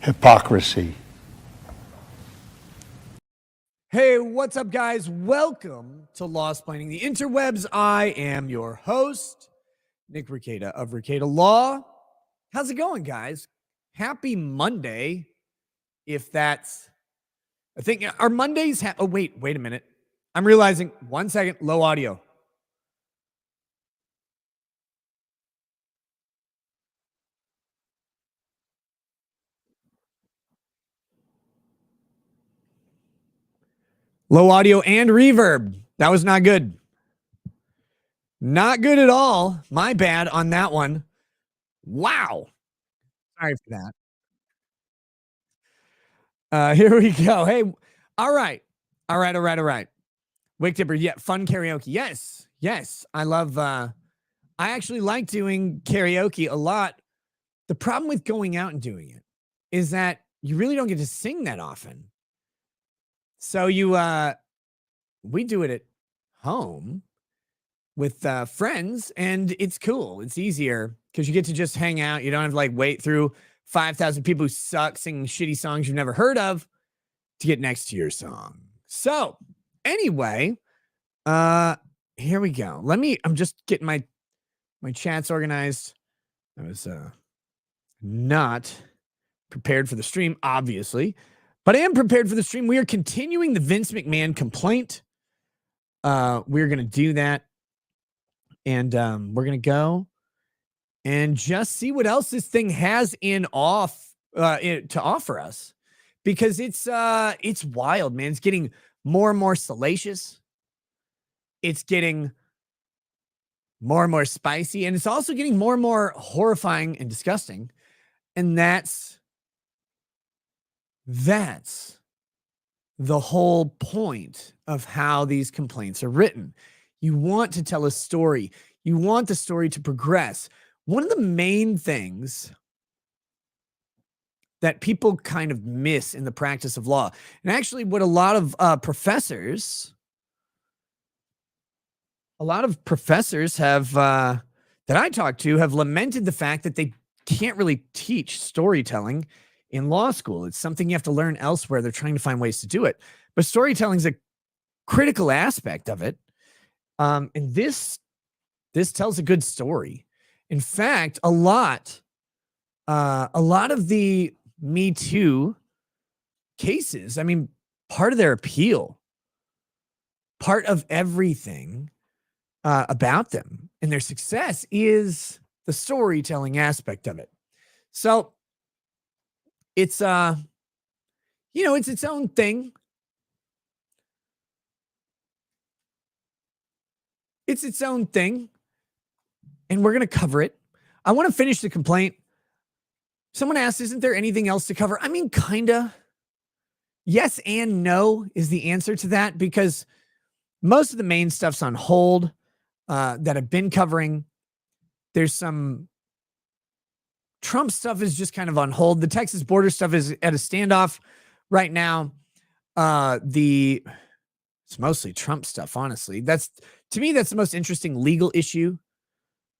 Hypocrisy. Hey, what's up, guys? Welcome to Lawsplaining the Interwebs. I am your host, Nick Rekieta of Rekieta Law. How's it going, guys? Happy Monday. If that's, I think, are Mondays? Oh, wait a minute. I'm realizing, 1 second, low audio. Low audio and reverb. That was not good. Not good at all. My bad on that one. Wow. Sorry for that. Here we go. Hey, all right. Wake Tipper, yeah, fun karaoke. Yes. I love, I actually like doing karaoke a lot. The problem with going out and doing it is that you really don't get to sing that often. So we do it at home with friends, and it's cool. It's easier because you get to just hang out. You don't have to like wait through 5,000 people who suck singing shitty songs you've never heard of to get next to your song. So anyway, here we go. I'm just getting my chats organized. I was not prepared for the stream, obviously, but I am prepared for the stream. We are continuing the Vince McMahon complaint. We're going to do that. And we're going to go and just see what else this thing has to offer us, because it's wild, man. It's getting more and more salacious. It's getting more and more spicy, and it's also getting more and more horrifying and disgusting. And that's the whole point of how these complaints are written. You want to tell a story. You want the story to progress. One of the main things that people kind of miss in the practice of law, and actually what a lot of professors have, that I talk to, have lamented the fact that they can't really teach storytelling in law school. It's something you have to learn elsewhere. They're trying to find ways to do it. But storytelling is a critical aspect of it. And this tells a good story. In fact, a lot of the Me Too cases, I mean, part of their appeal, part of everything about them and their success is the storytelling aspect of it. So it's it's its own thing. It's its own thing, and we're going to cover it. I want to finish the complaint. Someone asked, isn't there anything else to cover? I mean, kind of. Yes and no is the answer to that, because most of the main stuff's on hold that I've been covering. There's some Trump stuff is just kind of on hold. The Texas border stuff is at a standoff right now. It's mostly Trump stuff, honestly. To me, that's the most interesting legal issue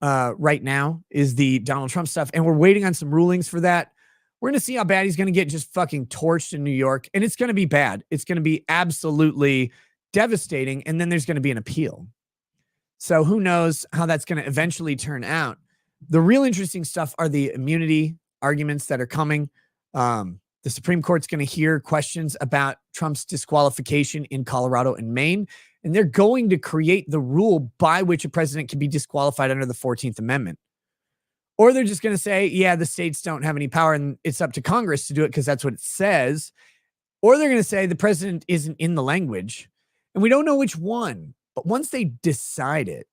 right now is the Donald Trump stuff. And we're waiting on some rulings for that. We're going to see how bad he's going to get just fucking torched in New York. And it's going to be bad. It's going to be absolutely devastating. And then there's going to be an appeal. So who knows how that's going to eventually turn out. The real interesting stuff are the immunity arguments that are coming. The Supreme Court's going to hear questions about Trump's disqualification in Colorado and Maine, and they're going to create the rule by which a president can be disqualified under the 14th Amendment. Or they're just going to say, yeah, the states don't have any power and it's up to Congress to do it because that's what it says. Or they're going to say the president isn't in the language, and we don't know which one. But once they decide it,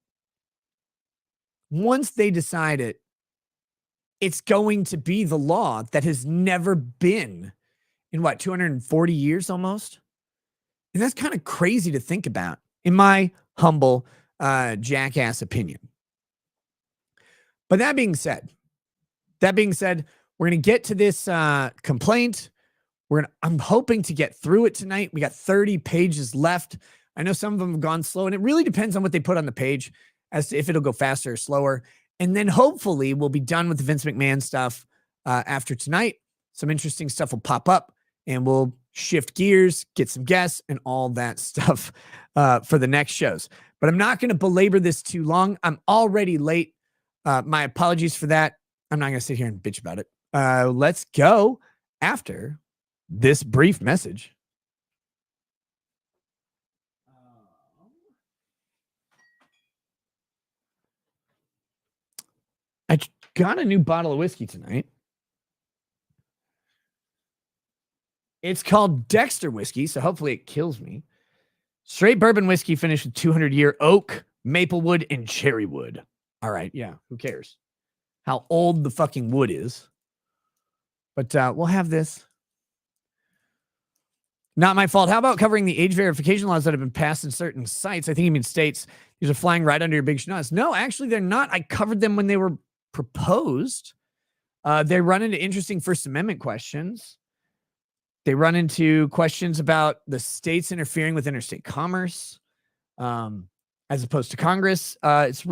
it's going to be the law that has never been in 240 years almost. And that's kind of crazy to think about, in my humble jackass opinion. But that being said, we're going to get to this complaint. I'm hoping to get through it tonight. We got 30 pages left. I know some of them have gone slow, and it really depends on what they put on the page. as to if it'll go faster or slower. And then hopefully we'll be done with the Vince McMahon stuff after tonight. Some interesting stuff will pop up and we'll shift gears, get some guests and all that stuff for the next shows. But I'm not going to belabor this too long. I'm already late. My apologies for that. I'm not going to sit here and bitch about it. Let's go after this brief message. I got a new bottle of whiskey tonight. It's called Dexter whiskey, so hopefully it kills me. Straight bourbon whiskey finished with 200-year oak, maple wood, and cherry wood. All right, yeah, who cares how old the fucking wood is? But we'll have this. Not my fault. How about covering the age verification laws that have been passed in certain sites? I think he means states. These are flying right under your big schnoz. No, actually, they're not. I covered them when they were proposed. They run into interesting First Amendment questions. They run into questions about the states interfering with interstate commerce as opposed to Congress. It's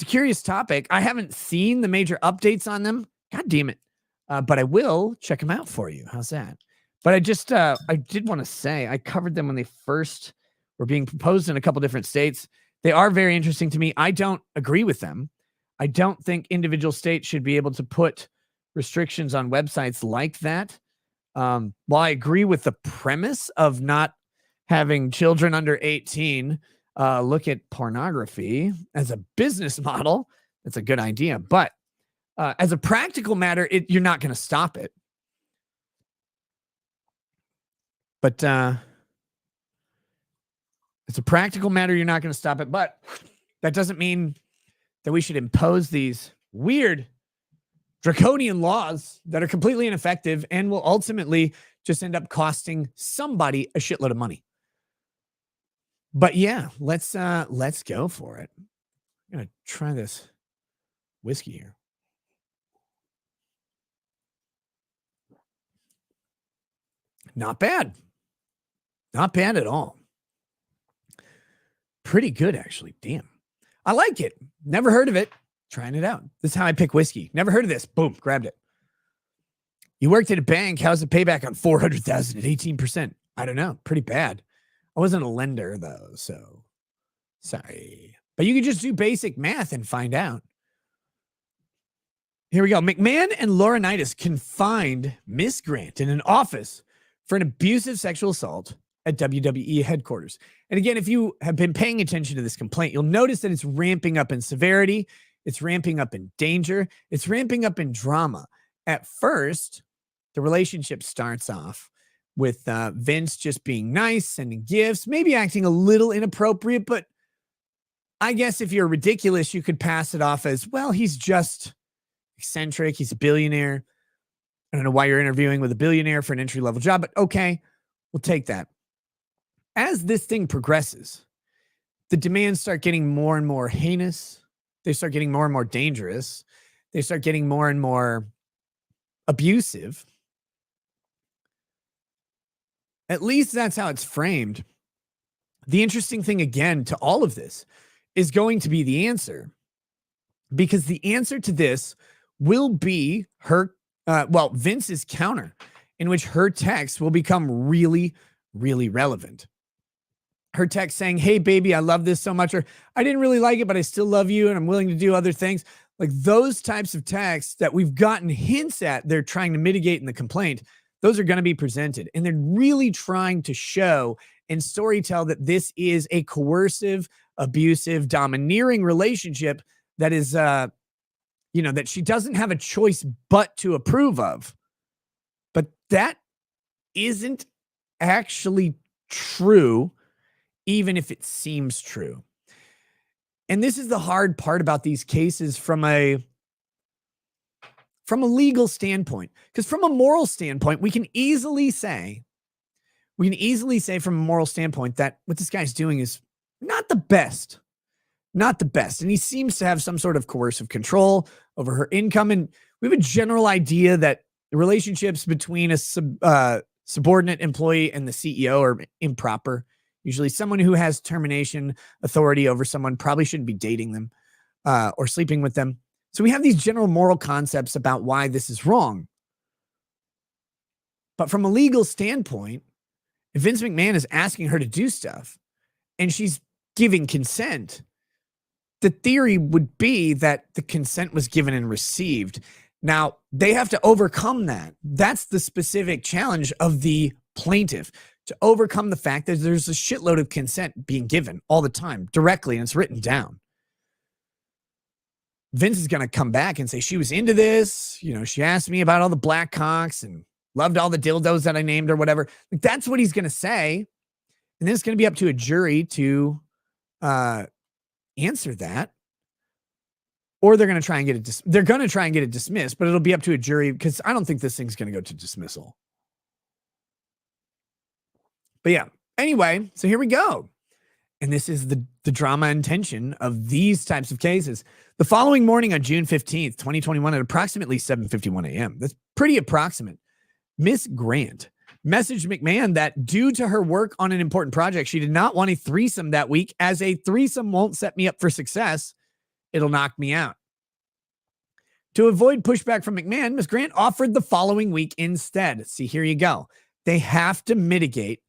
a curious topic. I haven't seen the major updates on them. God damn it. But I will check them out for you. How's that? But I did want to say I covered them when they first were being proposed in a couple different states. They are very interesting to me. I don't agree with them. I don't think individual states should be able to put restrictions on websites like that. While I agree with the premise of not having children under 18 look at pornography as a business model, that's a good idea. But as a practical matter, you're not going to stop it. But as a practical matter, you're not going to stop it. But that doesn't mean that we should impose these weird draconian laws that are completely ineffective and will ultimately just end up costing somebody a shitload of money. But yeah, let's go for it. I'm going to try this whiskey here. Not bad. Not bad at all. Pretty good, actually. Damn. I like it. Never heard of it. Trying it out. This is how I pick whiskey. Never heard of this. Boom. Grabbed it. You worked at a bank. How's the payback on $400,000 at 18%? I don't know. Pretty bad. I wasn't a lender, though, so sorry. But you can just do basic math and find out. Here we go. McMahon and Laurinaitis confined Miss Grant in an office for an abusive sexual assault at WWE headquarters. And again, if you have been paying attention to this complaint, you'll notice that it's ramping up in severity. It's ramping up in danger. It's ramping up in drama. At first, the relationship starts off with Vince just being nice, sending gifts, maybe acting a little inappropriate, but I guess if you're ridiculous, you could pass it off as, well, he's just eccentric. He's a billionaire. I don't know why you're interviewing with a billionaire for an entry-level job, but okay, we'll take that. As this thing progresses, the demands start getting more and more heinous. They start getting more and more dangerous. They start getting more and more abusive. At least that's how it's framed. The interesting thing, again, to all of this is going to be the answer. Because the answer to this will be Vince's counter, in which her text will become really, really relevant. Her text saying, hey, baby, I love this so much, or I didn't really like it, but I still love you and I'm willing to do other things. Like those types of texts that we've gotten hints at they're trying to mitigate in the complaint, those are going to be presented. And they're really trying to show and storytell that this is a coercive, abusive, domineering relationship that is, that she doesn't have a choice but to approve of. But that isn't actually true, even if it seems true. And this is the hard part about these cases from a legal standpoint. Because from a moral standpoint, we can easily say from a moral standpoint that what this guy's doing is not the best. Not the best. And he seems to have some sort of coercive control over her income. And we have a general idea that the relationships between a subordinate employee and the CEO are improper. Usually someone who has termination authority over someone probably shouldn't be dating them or sleeping with them. So we have these general moral concepts about why this is wrong. But from a legal standpoint, if Vince McMahon is asking her to do stuff and she's giving consent, the theory would be that the consent was given and received. Now, they have to overcome that. That's the specific challenge of the plaintiff, to overcome the fact that there's a shitload of consent being given all the time, directly, and it's written down. Vince is going to come back and say, she was into this. You know, she asked me about all the black cocks and loved all the dildos that I named or whatever. Like, that's what he's going to say. And then it's going to be up to a jury to answer that. Or they're going to try and get it dismissed, but it'll be up to a jury because I don't think this thing's going to go to dismissal. But yeah, anyway, so here we go. And this is the drama and tension of these types of cases. The following morning on June 15th, 2021 at approximately 7:51 a.m., that's pretty approximate, Miss Grant messaged McMahon that due to her work on an important project, she did not want a threesome that week, as a threesome won't set me up for success. It'll knock me out. To avoid pushback from McMahon, Miss Grant offered the following week instead. See, here you go. They have to mitigate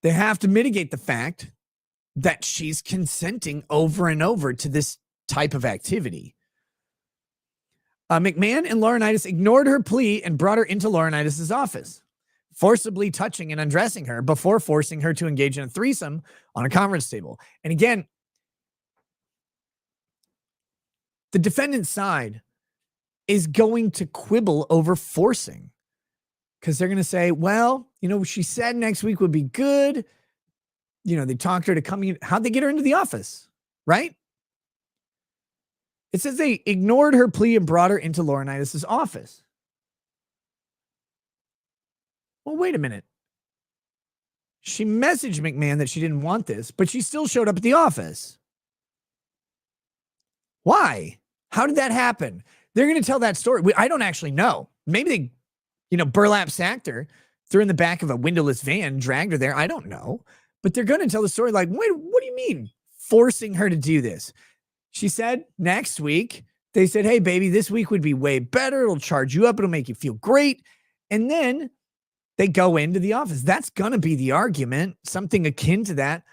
the fact that she's consenting over and over to this type of activity. McMahon and Laurinaitis ignored her plea and brought her into Laurinaitis' office, forcibly touching and undressing her before forcing her to engage in a threesome on a conference table. And again, the defendant's side is going to quibble over forcing, because they're going to say, well, you know, she said next week would be good. You know, they talked her to come in. How'd they get her into the office? Right? It says they ignored her plea and brought her into Laurinaitis' office. Well, wait a minute. She messaged McMahon that she didn't want this, but she still showed up at the office. Why? How did that happen? They're going to tell that story. I don't actually know. Maybe they, burlap sacked her, threw her in the back of a windowless van, dragged her there. I don't know. But they're going to tell the story like, wait, what do you mean forcing her to do this? She said next week, they said, hey, baby, this week would be way better. It'll charge you up. It'll make you feel great. And then they go into the office. That's going to be the argument, something akin to that.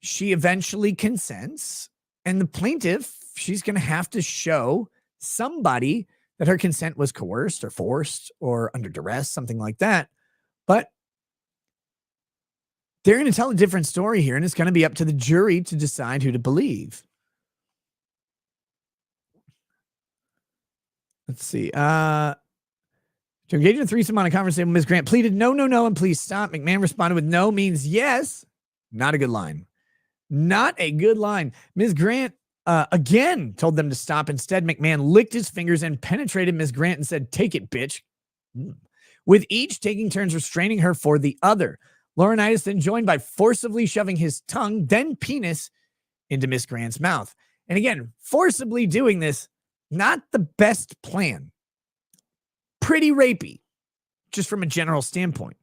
She eventually consents, and the plaintiff, she's going to have to show somebody that her consent was coerced or forced or under duress, something like that. But they're going to tell a different story here, and it's going to be up to the jury to decide who to believe. Let's see. To engage in a threesome on a conversation, Ms. Grant pleaded, no, and please stop. McMahon responded with no means yes. Not a good line. Not a good line. Ms. Grant again told them to stop. Instead, McMahon licked his fingers and penetrated Ms. Grant and said, take it, bitch. With each taking turns restraining her for the other. Laurinaitis then joined by forcibly shoving his tongue, then penis, into Miss Grant's mouth. And again, forcibly doing this, not the best plan. Pretty rapey, just from a general standpoint.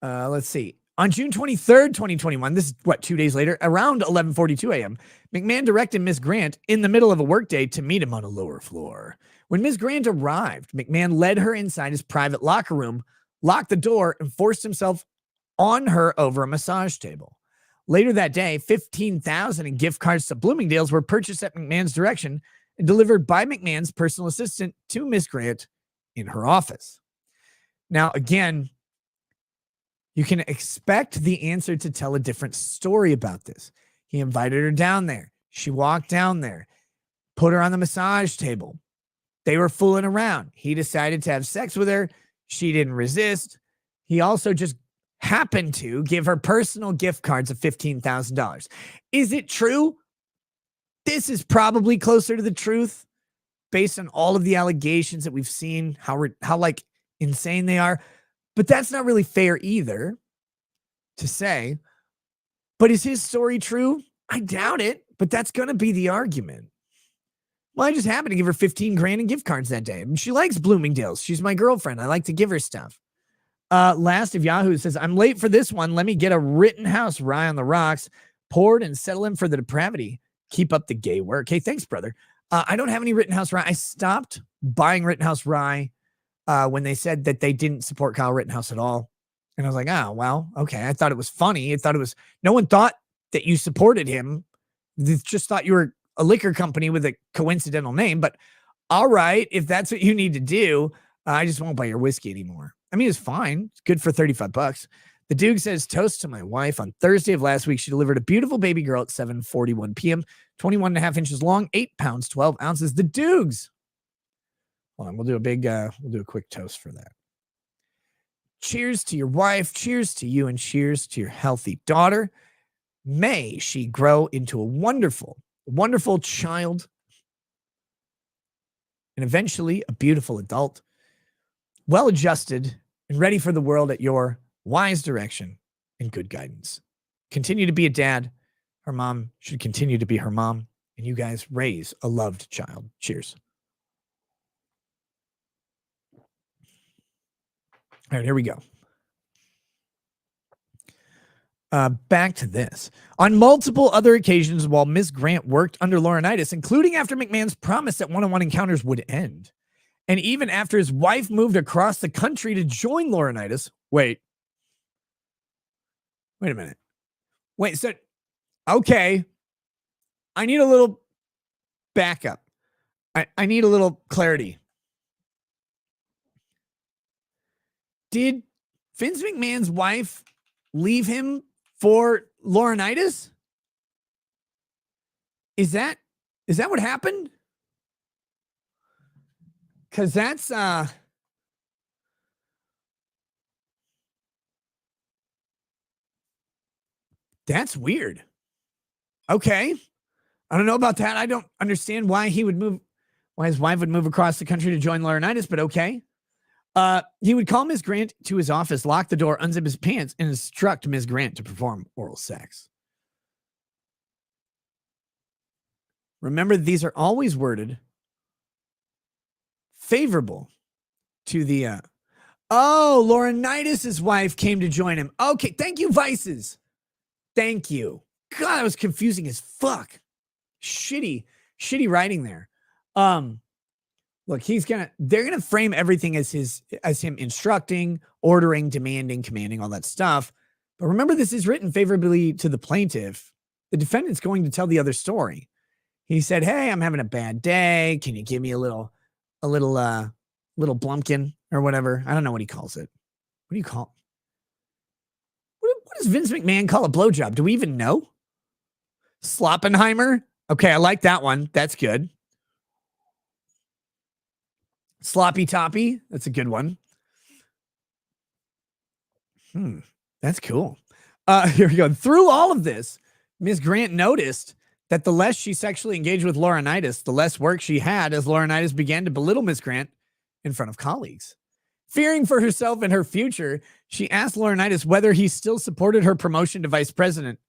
Let's see. On June 23rd, 2021, this is 2 days later, around 11:42 a.m., McMahon directed Miss Grant in the middle of a workday to meet him on a lower floor. When Miss Grant arrived, McMahon led her inside his private locker room, locked the door, and forced himself on her over a massage table. Later that day, $15,000 in gift cards to Bloomingdale's were purchased at McMahon's direction and delivered by McMahon's personal assistant to Miss Grant in her office. Now, again, you can expect the answer to tell a different story about this. He invited her down there. She walked down there, put her on the massage table. They were fooling around. He decided to have sex with her. She didn't resist. He also just happened to give her personal gift cards of $15,000. Is it true? This is probably closer to the truth based on all of the allegations that we've seen, how insane they are. But that's not really fair either to say. But is his story true? I doubt it, but that's going to be the argument. Well, I just happened to give her 15 grand in gift cards that day. I mean, she likes Bloomingdale's. She's my girlfriend. I like to give her stuff. Last of Yahoo says, I'm late for this one. Let me get a Rittenhouse rye on the rocks, poured and settle in for the depravity. Keep up the gay work. Hey, thanks, brother. I don't have any Rittenhouse rye. I stopped buying Rittenhouse rye when they said that they didn't support Kyle Rittenhouse at all. And I was like, oh, well, okay. I thought it was funny. No one thought that you supported him. They just thought you were a liquor company with a coincidental name. But all right, if that's what you need to do, I just won't buy your whiskey anymore. I mean, it's fine. It's good for $35. The Duke says, toast to my wife. On Thursday of last week, she delivered a beautiful baby girl at 7:41 p.m., 21 and a half inches long, 8 pounds, 12 ounces. The Dukes. Hold on, we'll do a quick toast for that. Cheers to your wife, cheers to you, and cheers to your healthy daughter. May she grow into a wonderful, wonderful child and eventually a beautiful adult, well-adjusted and ready for the world at your wise direction and good guidance. Continue to be a dad. Her mom should continue to be her mom, and you guys raise a loved child. Cheers. All right, here we go. Back to this. On multiple other occasions while Ms. Grant worked under Laurinaitis, including after McMahon's promise that one-on-one encounters would end, and even after his wife moved across the country to join Laurinaitis. Wait a minute. So, okay. I need a little backup. I need a little clarity. Did Vince McMahon's wife leave him for Laurinaitis? Is that what happened? Because that's weird. Okay. I don't know about that. I don't understand why his wife would move across the country to join Laurinaitis, but okay. He would call Ms. Grant to his office, lock the door, unzip his pants, and instruct Ms. Grant to perform oral sex. Remember, these are always worded favorable to the Laurinaitis' wife came to join him. Okay, thank you, Vices. Thank you. God, that was confusing as fuck. Shitty writing there. Look, they're gonna frame everything as him instructing, ordering, demanding, commanding, all that stuff. But remember, this is written favorably to the plaintiff. The defendant's going to tell the other story. He said, "Hey, I'm having a bad day. Can you give me a little blumpkin or whatever?" I don't know what he calls it. What do you call? What does Vince McMahon call a blowjob? Do we even know? Sloppenheimer? Okay, I like that one. That's good. Sloppy toppy. That's a good one. That's cool. Here we go. Through all of this, Ms. Grant noticed that the less she sexually engaged with Laurinaitis, the less work she had as Laurinaitis began to belittle Ms. Grant in front of colleagues. Fearing for herself and her future, she asked Laurinaitis whether he still supported her promotion to vice president.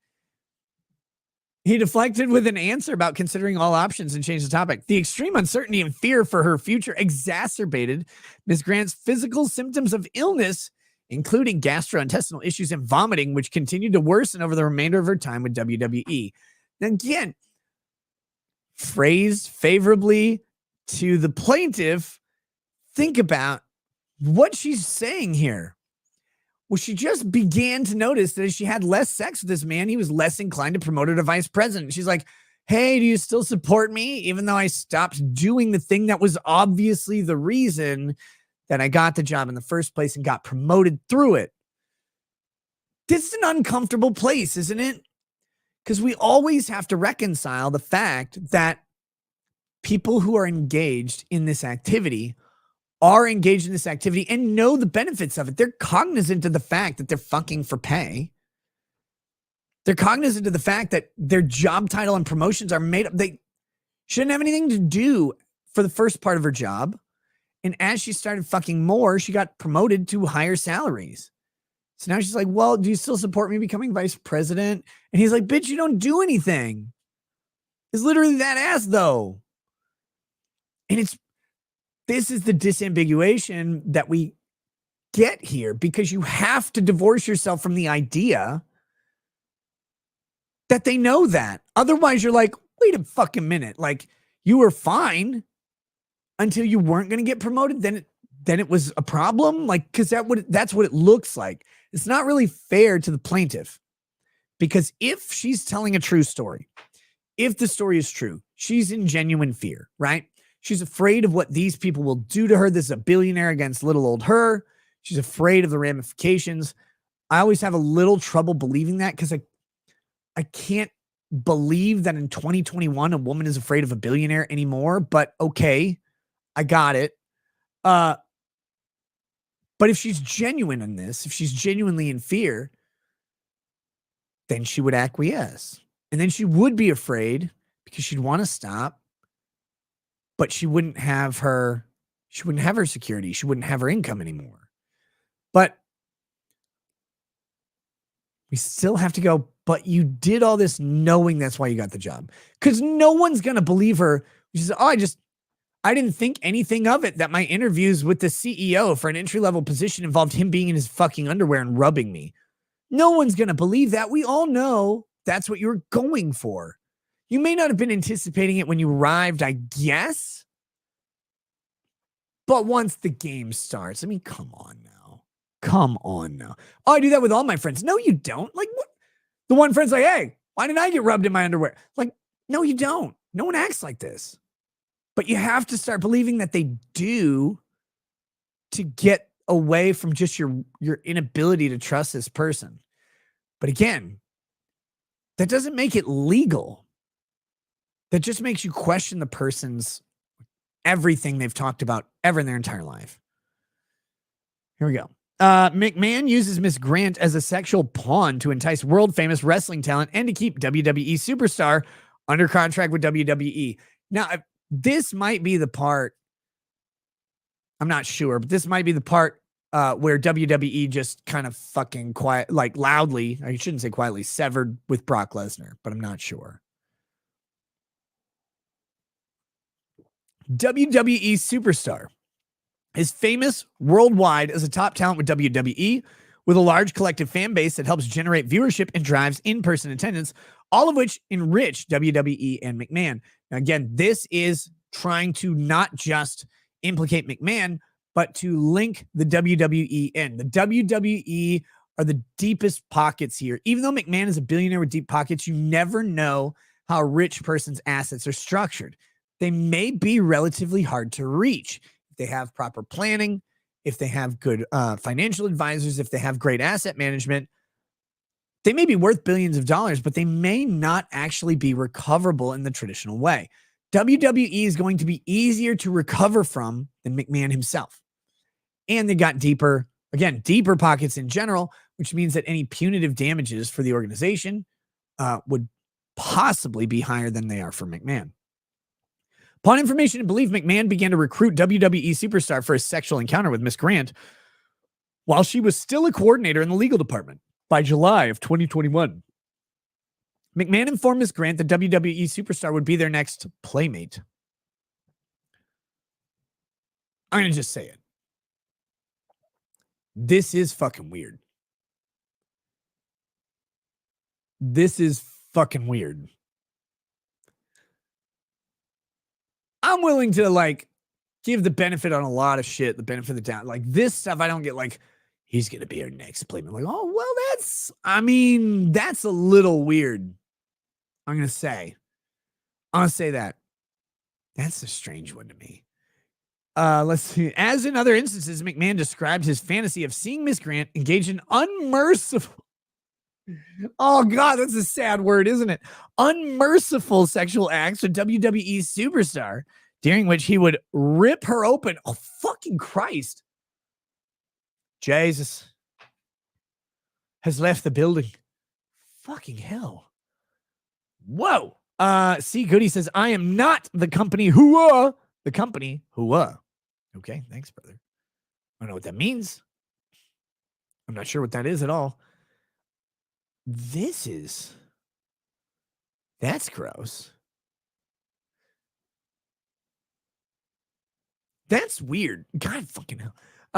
He deflected with an answer about considering all options and changed the topic. The extreme uncertainty and fear for her future exacerbated Ms. Grant's physical symptoms of illness, including gastrointestinal issues and vomiting, which continued to worsen over the remainder of her time with WWE. Again, phrased favorably to the plaintiff, think about what she's saying here. Well, she just began to notice that as she had less sex with this man, he was less inclined to promote her to vice president. She's like, hey, do you still support me? Even though I stopped doing the thing that was obviously the reason that I got the job in the first place and got promoted through it. This is an uncomfortable place, isn't it? Because we always have to reconcile the fact that people who are engaged in this activity and know the benefits of it. They're cognizant of the fact that they're fucking for pay. They're cognizant of the fact that their job title and promotions are made up. They shouldn't have anything to do for the first part of her job. And as she started fucking more, she got promoted to higher salaries. So now she's like, well, do you still support me becoming vice president? And he's like, bitch, you don't do anything. It's literally that ass though. And this is the disambiguation that we get here because you have to divorce yourself from the idea that they know that. Otherwise, you're like, wait a fucking minute. Like, you were fine until you weren't going to get promoted. Then it was a problem. Like, because that's what it looks like. It's not really fair to the plaintiff, because if she's telling a true story, if the story is true, she's in genuine fear, right? She's afraid of what these people will do to her. This is a billionaire against little old her. She's afraid of the ramifications. I always have a little trouble believing that, because I can't believe that in 2021 a woman is afraid of a billionaire anymore. But okay, I got it. But if she's genuine in this, if she's genuinely in fear, then she would acquiesce. And then she would be afraid because she'd want to stop, but she wouldn't have her security. She wouldn't have her income anymore. But we still have to go, but you did all this knowing that's why you got the job. Because no one's going to believe her. She says, I didn't think anything of it, that my interviews with the CEO for an entry-level position involved him being in his fucking underwear and rubbing me. No one's going to believe that. We all know that's what you were going for. You may not have been anticipating it when you arrived, I guess. But once the game starts, I mean, come on now. Come on now. Oh, I do that with all my friends. No, you don't. Like, what? The one friend's like, hey, why didn't I get rubbed in my underwear? Like, no, you don't. No one acts like this. But you have to start believing that they do, to get away from just your inability to trust this person. But again, that doesn't make it legal. That just makes you question the person's everything they've talked about ever in their entire life. Here we go. McMahon uses Miss Grant as a sexual pawn to entice world-famous wrestling talent and to keep WWE superstar under contract with WWE. Now, this might be the part, I'm not sure, but this might be the part where WWE just kind of fucking quiet, like loudly, I shouldn't say quietly, severed with Brock Lesnar, but I'm not sure. WWE superstar is famous worldwide as a top talent with WWE, with a large collective fan base that helps generate viewership and drives in-person attendance, all of which enrich WWE and McMahon. Now, again, this is trying to not just implicate McMahon, but to link the WWE in. The WWE are the deepest pockets here. Even though McMahon is a billionaire with deep pockets, you never know how a rich person's assets are structured. They may be relatively hard to reach. If they have proper planning, if they have good financial advisors, if they have great asset management, they may be worth billions of dollars, but they may not actually be recoverable in the traditional way. WWE is going to be easier to recover from than McMahon himself. And they got deeper pockets in general, which means that any punitive damages for the organization would possibly be higher than they are for McMahon. Upon information and belief, McMahon began to recruit WWE superstar for a sexual encounter with Miss Grant while she was still a coordinator in the legal department. By July of 2021, McMahon informed Miss Grant that WWE superstar would be their next playmate. I'm going to just say it. This is fucking weird. This is fucking weird. I'm willing to like give the benefit on a lot of shit, the benefit of the doubt. Like this stuff, I don't get like, he's going to be our next playmate. Like, oh, well, that's a little weird. I'm going to say that. That's a strange one to me. Let's see. As in other instances, McMahon described his fantasy of seeing Miss Grant engage in unmerciful. Oh, God, that's a sad word, isn't it? Unmerciful sexual acts with WWE superstar, during which he would rip her open. Oh, fucking Christ. Jesus has left the building. Fucking hell. Whoa. C. Goody says, I am not the company who the company who Okay, thanks, brother. I don't know what that means. I'm not sure what that is at all. That's gross. That's weird. God fucking hell.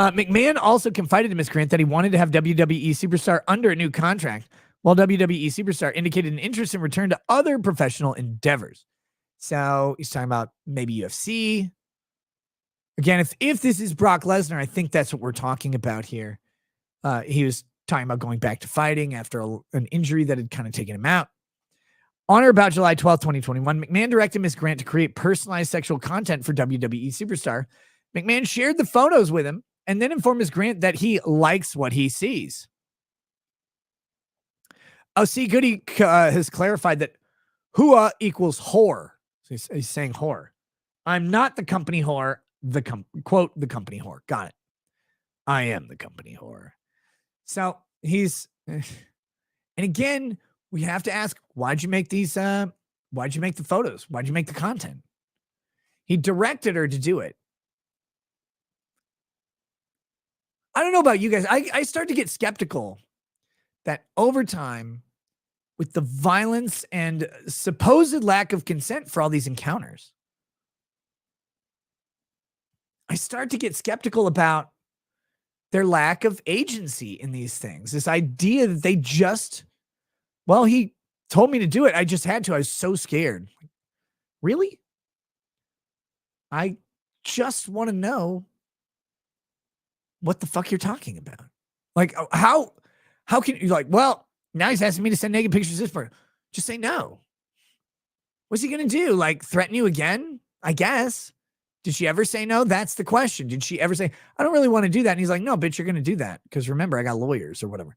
McMahon also confided to Miss Grant that he wanted to have WWE Superstar under a new contract, while WWE Superstar indicated an interest in return to other professional endeavors. So he's talking about maybe UFC. Again, if this is Brock Lesnar, I think that's what we're talking about here. He was talking about going back to fighting after an injury that had kind of taken him out. On or about July 12th, 2021, McMahon directed Miss Grant to create personalized sexual content for WWE Superstar. McMahon shared the photos with him and then informed Miss Grant that he likes what he sees. Oh, see, Goody has clarified that Hua equals whore. So he's saying whore. I'm not the company whore. Quote, the company whore. Got it. I am the company whore. So he's, and again, we have to ask, why'd you make these, why'd you make the photos? Why'd you make the content? He directed her to do it. I don't know about you guys. I start to get skeptical that over time, with the violence and supposed lack of consent for all these encounters, I start to get skeptical about their lack of agency in these things. This idea that they just, well, he told me to do it. I just had to. I was so scared. Really? I just want to know what the fuck you're talking about. Like, how can you, like, well, now he's asking me to send naked pictures this for, just say no. What's he going to do? Like, threaten you again? I guess. Did she ever say no? That's the question. Did she ever say, I don't really want to do that? And he's like, no, bitch, you're going to do that. Because remember, I got lawyers or whatever.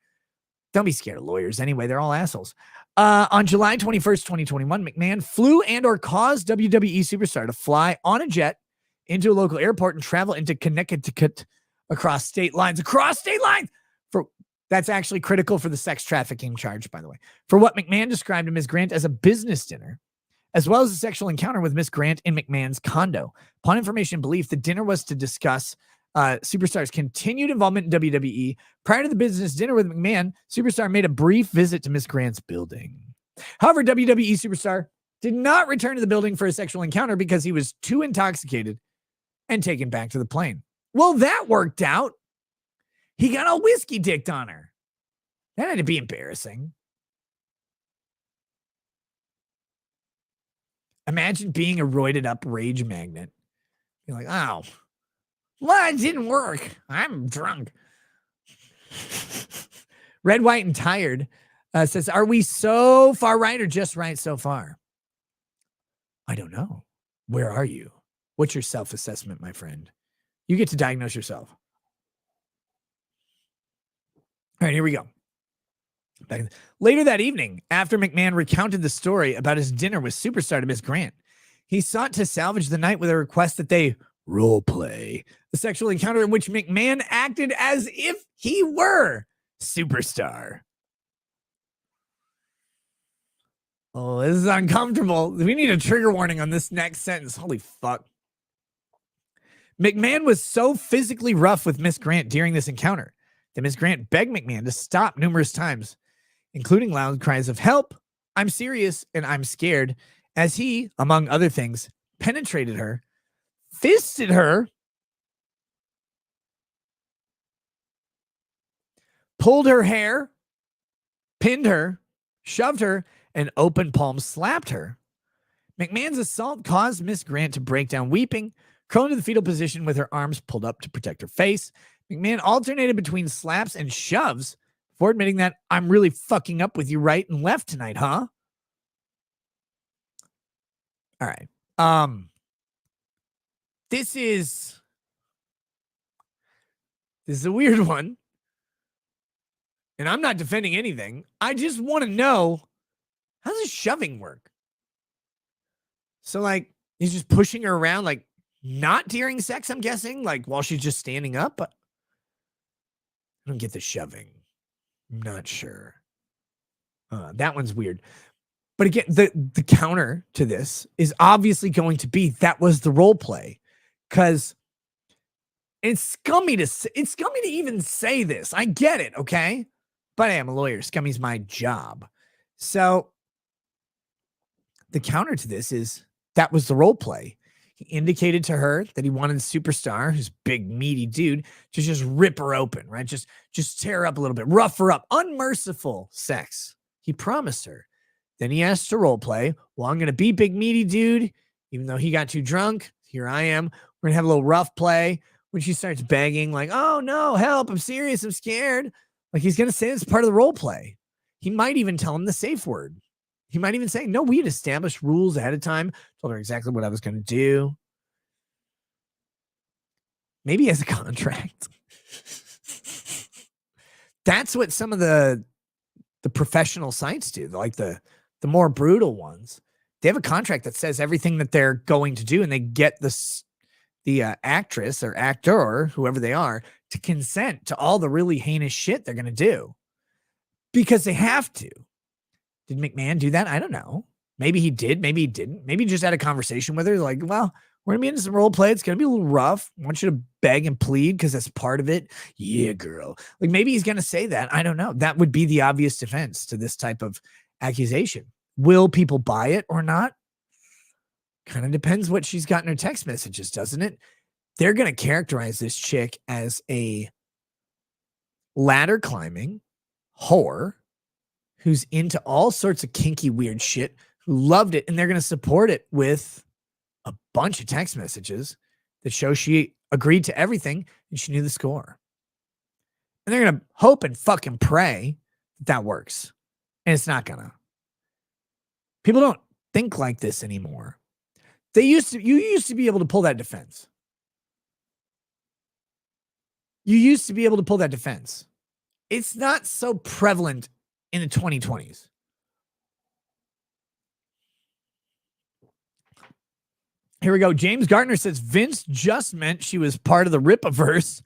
Don't be scared of lawyers anyway. They're all assholes. On July 21st, 2021, McMahon flew and or caused WWE Superstar to fly on a jet into a local airport and travel into Connecticut across state lines. That's actually critical for the sex trafficking charge, by the way. For what McMahon described to Ms. Grant as a business dinner, as well as a sexual encounter with Miss Grant in McMahon's condo. Upon information and belief, the dinner was to discuss Superstar's continued involvement in WWE. Prior to the business dinner with McMahon, Superstar made a brief visit to Miss Grant's building. However, WWE Superstar did not return to the building for a sexual encounter because he was too intoxicated and taken back to the plane. Well, that worked out. He got all whiskey dicked on her. That had to be embarrassing. Imagine being a roided up rage magnet. You're like, oh, well, it didn't work. I'm drunk. Red, White, and Tired says, are we so far right or just right so far? I don't know. Where are you? What's your self-assessment, my friend? You get to diagnose yourself. All right, here we go. Later that evening, after McMahon recounted the story about his dinner with Superstar to Miss Grant, he sought to salvage the night with a request that they role play the sexual encounter in which McMahon acted as if he were Superstar. Oh, this is uncomfortable. We need a trigger warning on this next sentence. Holy fuck. McMahon was so physically rough with Miss Grant during this encounter that Miss Grant begged McMahon to stop numerous times, including loud cries of help, I'm serious, and I'm scared, as he, among other things, penetrated her, fisted her, pulled her hair, pinned her, shoved her, and open palm slapped her. McMahon's assault caused Miss Grant to break down weeping, crawl into the fetal position with her arms pulled up to protect her face. McMahon alternated between slaps and shoves before admitting that I'm really fucking up with you right and left tonight, huh? All right. This is a weird one. And I'm not defending anything. I just want to know, how does shoving work? So, like, he's just pushing her around, like, not during sex, I'm guessing, like, while she's just standing up. I don't get the shoving. I'm not sure. That one's weird. But again, the counter to this is obviously going to be that was the role play, because it's scummy to even say this. I get it, okay? But I am a lawyer. Scummy's my job. So the counter to this is that was the role play. He indicated to her that he wanted the superstar, who's big, meaty dude, to just rip her open, right? Just tear her up a little bit, rough her up, unmerciful sex. He promised her. Then he asked to role play. Well, I'm going to be big, meaty dude, even though he got too drunk. Here I am. We're going to have a little rough play. When she starts begging, like, oh, no, help, I'm serious, I'm scared. Like, he's going to say it's part of the role play. He might even tell him the safe word. He might even say, no, we had established rules ahead of time, told her exactly what I was going to do. Maybe he has a contract. That's what some of the professional sites do, like the more brutal ones. They have a contract that says everything that they're going to do, and they get the actress or actor or whoever they are to consent to all the really heinous shit they're going to do because they have to. Did McMahon do that? I don't know. Maybe he did. Maybe he didn't. Maybe he just had a conversation with her like, well, we're going to be into some role play. It's going to be a little rough. I want you to beg and plead because that's part of it. Yeah, girl. Like maybe he's going to say that. I don't know. That would be the obvious defense to this type of accusation. Will people buy it or not? Kind of depends what she's got in her text messages, doesn't it? They're going to characterize this chick as a ladder climbing whore who's into all sorts of kinky, weird shit, who loved it, and they're going to support it with a bunch of text messages that show she agreed to everything and she knew the score. And they're going to hope and fucking pray that works. And it's not going to. People don't think like this anymore. You used to be able to pull that defense. You used to be able to pull that defense. It's not so prevalent in the 2020s. Here we go. James Gardner says Vince just meant she was part of the Rippaverse,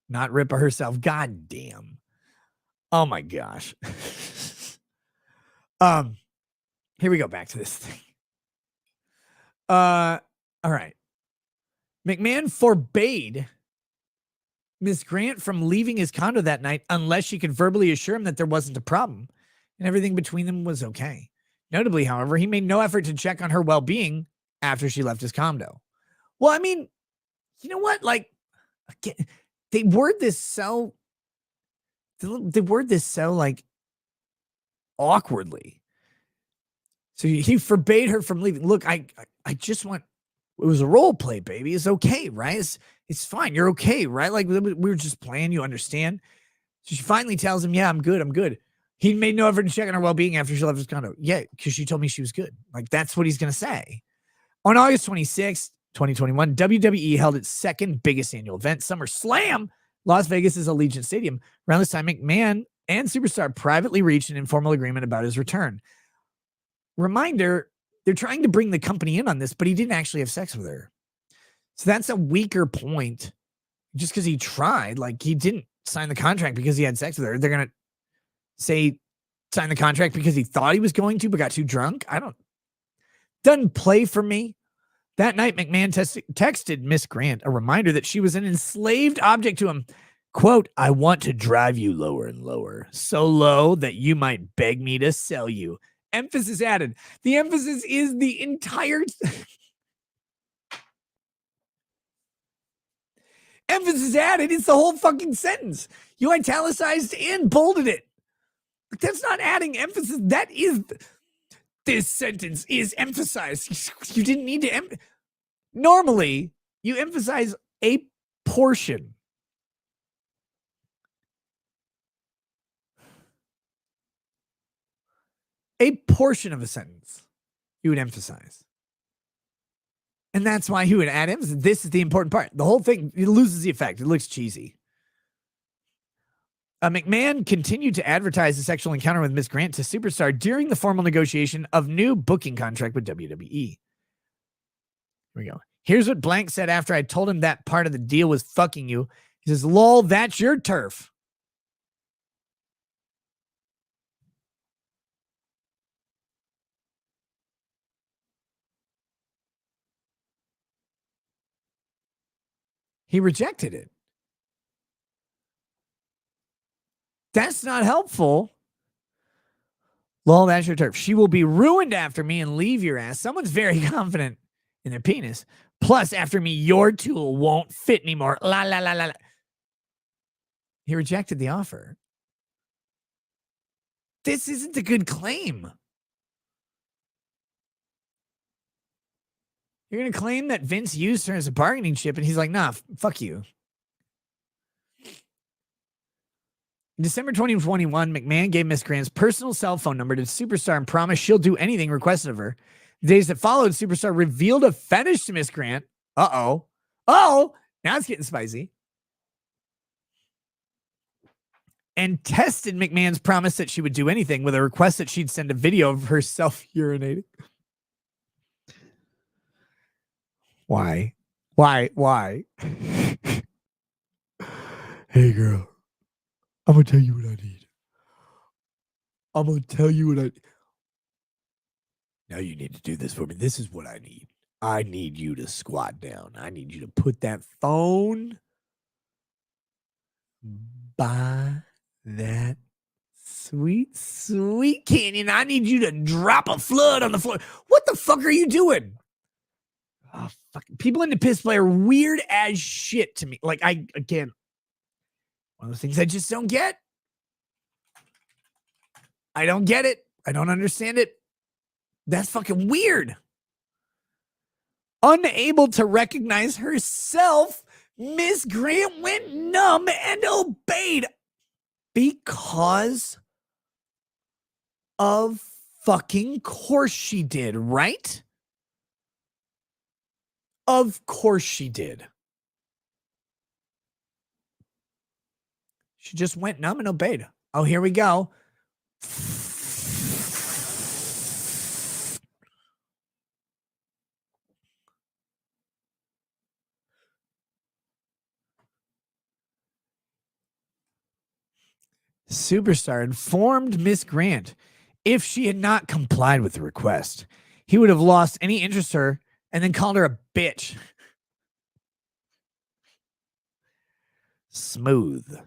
not Rippa herself. God damn. Oh my gosh. Here we go. Back to this thing. All right. McMahon forbade Miss Grant from leaving his condo that night unless she could verbally assure him that there wasn't a problem and everything between them was okay. Notably, however, he made no effort to check on her well-being after she left his condo. Well, I mean, you know what? Like, again, they word this so like awkwardly. So he forbade her from leaving. Look, I just want, it was a role play, baby. It's okay, right? It's fine. You're okay, right? Like we were just playing, you understand? So she finally tells him, yeah, I'm good. He made no effort to check on her well-being after she left his condo. Yeah, because she told me she was good. Like that's what he's going to say. On August 26th, 2021, WWE held its second biggest annual event, SummerSlam, Las Vegas' Allegiant Stadium. Around this time, McMahon and Superstar privately reached an informal agreement about his return. Reminder, they're trying to bring the company in on this, but he didn't actually have sex with her. So that's a weaker point. Just because he tried, like he didn't sign the contract because he had sex with her. They're going to say sign the contract because he thought he was going to, but got too drunk. Doesn't play for me. That night, McMahon texted Miss Grant a reminder that she was an enslaved object to him. Quote, I want to drive you lower and lower, so low that you might beg me to sell you. Emphasis added. The emphasis is the entire emphasis added. It's the whole fucking sentence. You italicized and bolded it. But that's not adding emphasis. That is, this sentence is emphasized. You didn't need to. Normally, you emphasize a portion. A portion of a sentence you would emphasize. And that's why he would add emphasis. This is the important part. The whole thing, it loses the effect. It looks cheesy. McMahon continued to advertise the sexual encounter with Miss Grant to Superstar during the formal negotiation of new booking contract with WWE. Here we go. Here's what Blank said after I told him that part of the deal was fucking you. He says, lol, that's your turf. He rejected it. That's not helpful. Lol, that's your turf. She will be ruined after me and leave your ass. Someone's very confident in their penis, Plus, after me, your tool won't fit anymore. La, la, la, la, la. He rejected the offer. This isn't a good claim. You're going to claim that Vince used her as a bargaining chip, and he's like, nah, fuck you. In December 2021, McMahon gave Miss Grant's personal cell phone number to Superstar and promised she'll do anything requested of her. The days that followed, Superstar revealed a fetish to Miss Grant. Uh-oh. Oh, now it's getting spicy. And tested McMahon's promise that she would do anything with a request that she'd send a video of herself urinating. Why? Hey, girl. I'm going to tell you what I need. Now you need to do this for me. This is what I need. I need you to squat down. I need you to put that phone by that sweet, sweet canyon. I need you to drop a flood on the floor. What the fuck are you doing? Oh, fuck. People into piss play are weird as shit to me. Like, again, one of those things I just don't get. I don't get it. I don't understand it. That's fucking weird. Unable to recognize herself, Miss Grant went numb and obeyed because of fucking course she did, right? Of course she did. She just went numb and obeyed. Oh, here we go. Superstar informed Miss Grant if she had not complied with the request, he would have lost any interest in her and then called her a bitch. Smooth.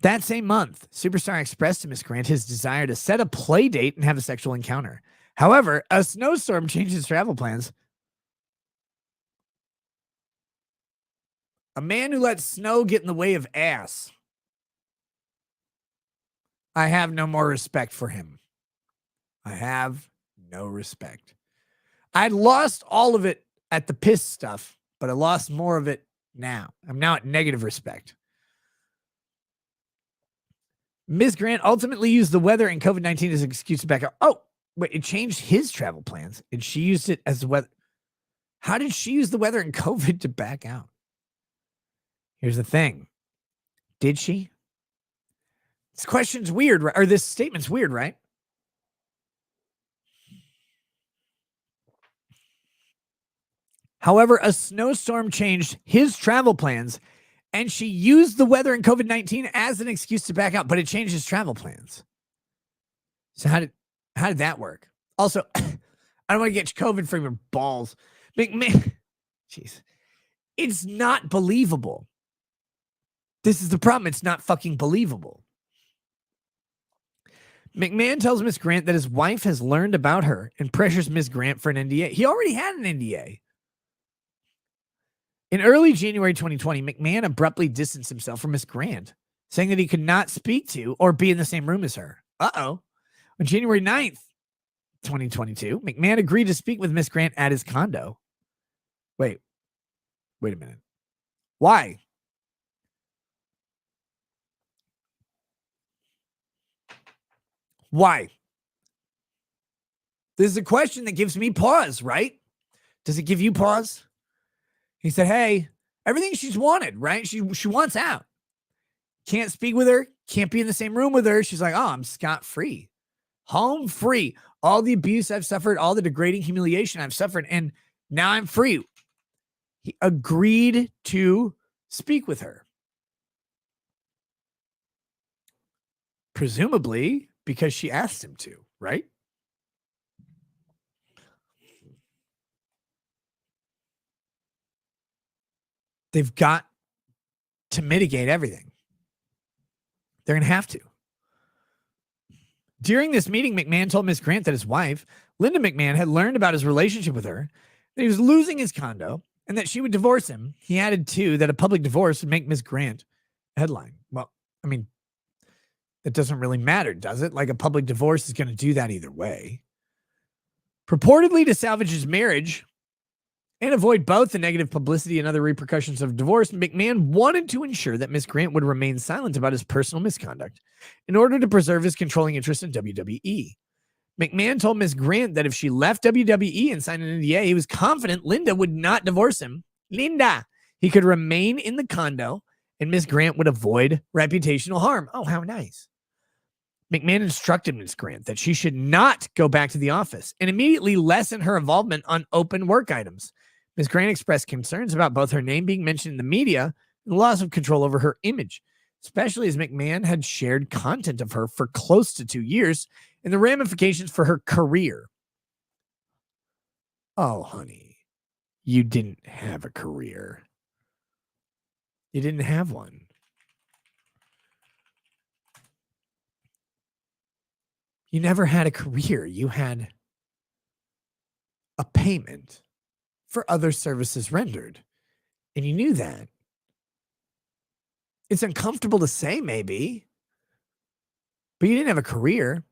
That same month, Superstar expressed to Miss Grant his desire to set a play date and have a sexual encounter. However, a snowstorm changed his travel plans. A man who lets snow get in the way of ass. I have no more respect for him. I have no respect. I lost all of it at the piss stuff, but I lost more of it now. I'm now at negative respect. Ms. Grant ultimately used the weather and COVID-19 as an excuse to back out. Oh, wait, it changed his travel plans, and she used it as the weather. How did she use the weather and COVID to back out? Here's the thing. Did she? This question's weird, or this statement's weird, right? However, a snowstorm changed his travel plans, and she used the weather and COVID-19 as an excuse to back out, but it changed his travel plans. So how did that work? Also, I don't want to get COVID from your balls. McMahon, jeez. It's not believable. This is the problem. It's not fucking believable. McMahon tells Miss Grant that his wife has learned about her and pressures Miss Grant for an NDA. He already had an NDA. In early January 2020, McMahon abruptly distanced himself from Miss Grant, saying that he could not speak to or be in the same room as her. Uh-oh. On January 9th, 2022, McMahon agreed to speak with Miss Grant at his condo. Wait a minute. Why? Why? This is a question that gives me pause, right? Does it give you pause? He said, hey, everything she's wanted, right? She wants out. Can't speak with her. Can't be in the same room with her. She's like, oh, I'm scot-free. Home free. All the abuse I've suffered, all the degrading humiliation I've suffered, and now I'm free. He agreed to speak with her. Presumably because she asked him to, right? They've got to mitigate everything. They're going to have to. During this meeting, McMahon told Miss Grant that his wife, Linda McMahon, had learned about his relationship with her, that he was losing his condo, and that she would divorce him. He added, too, that a public divorce would make Miss Grant a headline. Well, I mean, it doesn't really matter, does it? Like, a public divorce is going to do that either way. Purportedly to salvage his marriage and avoid both the negative publicity and other repercussions of divorce, McMahon wanted to ensure that Miss Grant would remain silent about his personal misconduct in order to preserve his controlling interest in WWE. McMahon told Miss Grant that if she left WWE and signed an NDA, he was confident Linda would not divorce him. Linda! He could remain in the condo, and Miss Grant would avoid reputational harm. Oh, how nice. McMahon instructed Miss Grant that she should not go back to the office and immediately lessen her involvement on open work items. Ms. Grant expressed concerns about both her name being mentioned in the media and the loss of control over her image, especially as McMahon had shared content of her for close to 2 years and the ramifications for her career. Oh, honey, you didn't have a career. You didn't have one. You never had a career. You had a payment for other services rendered. And you knew that. It's uncomfortable to say, maybe, but you didn't have a career.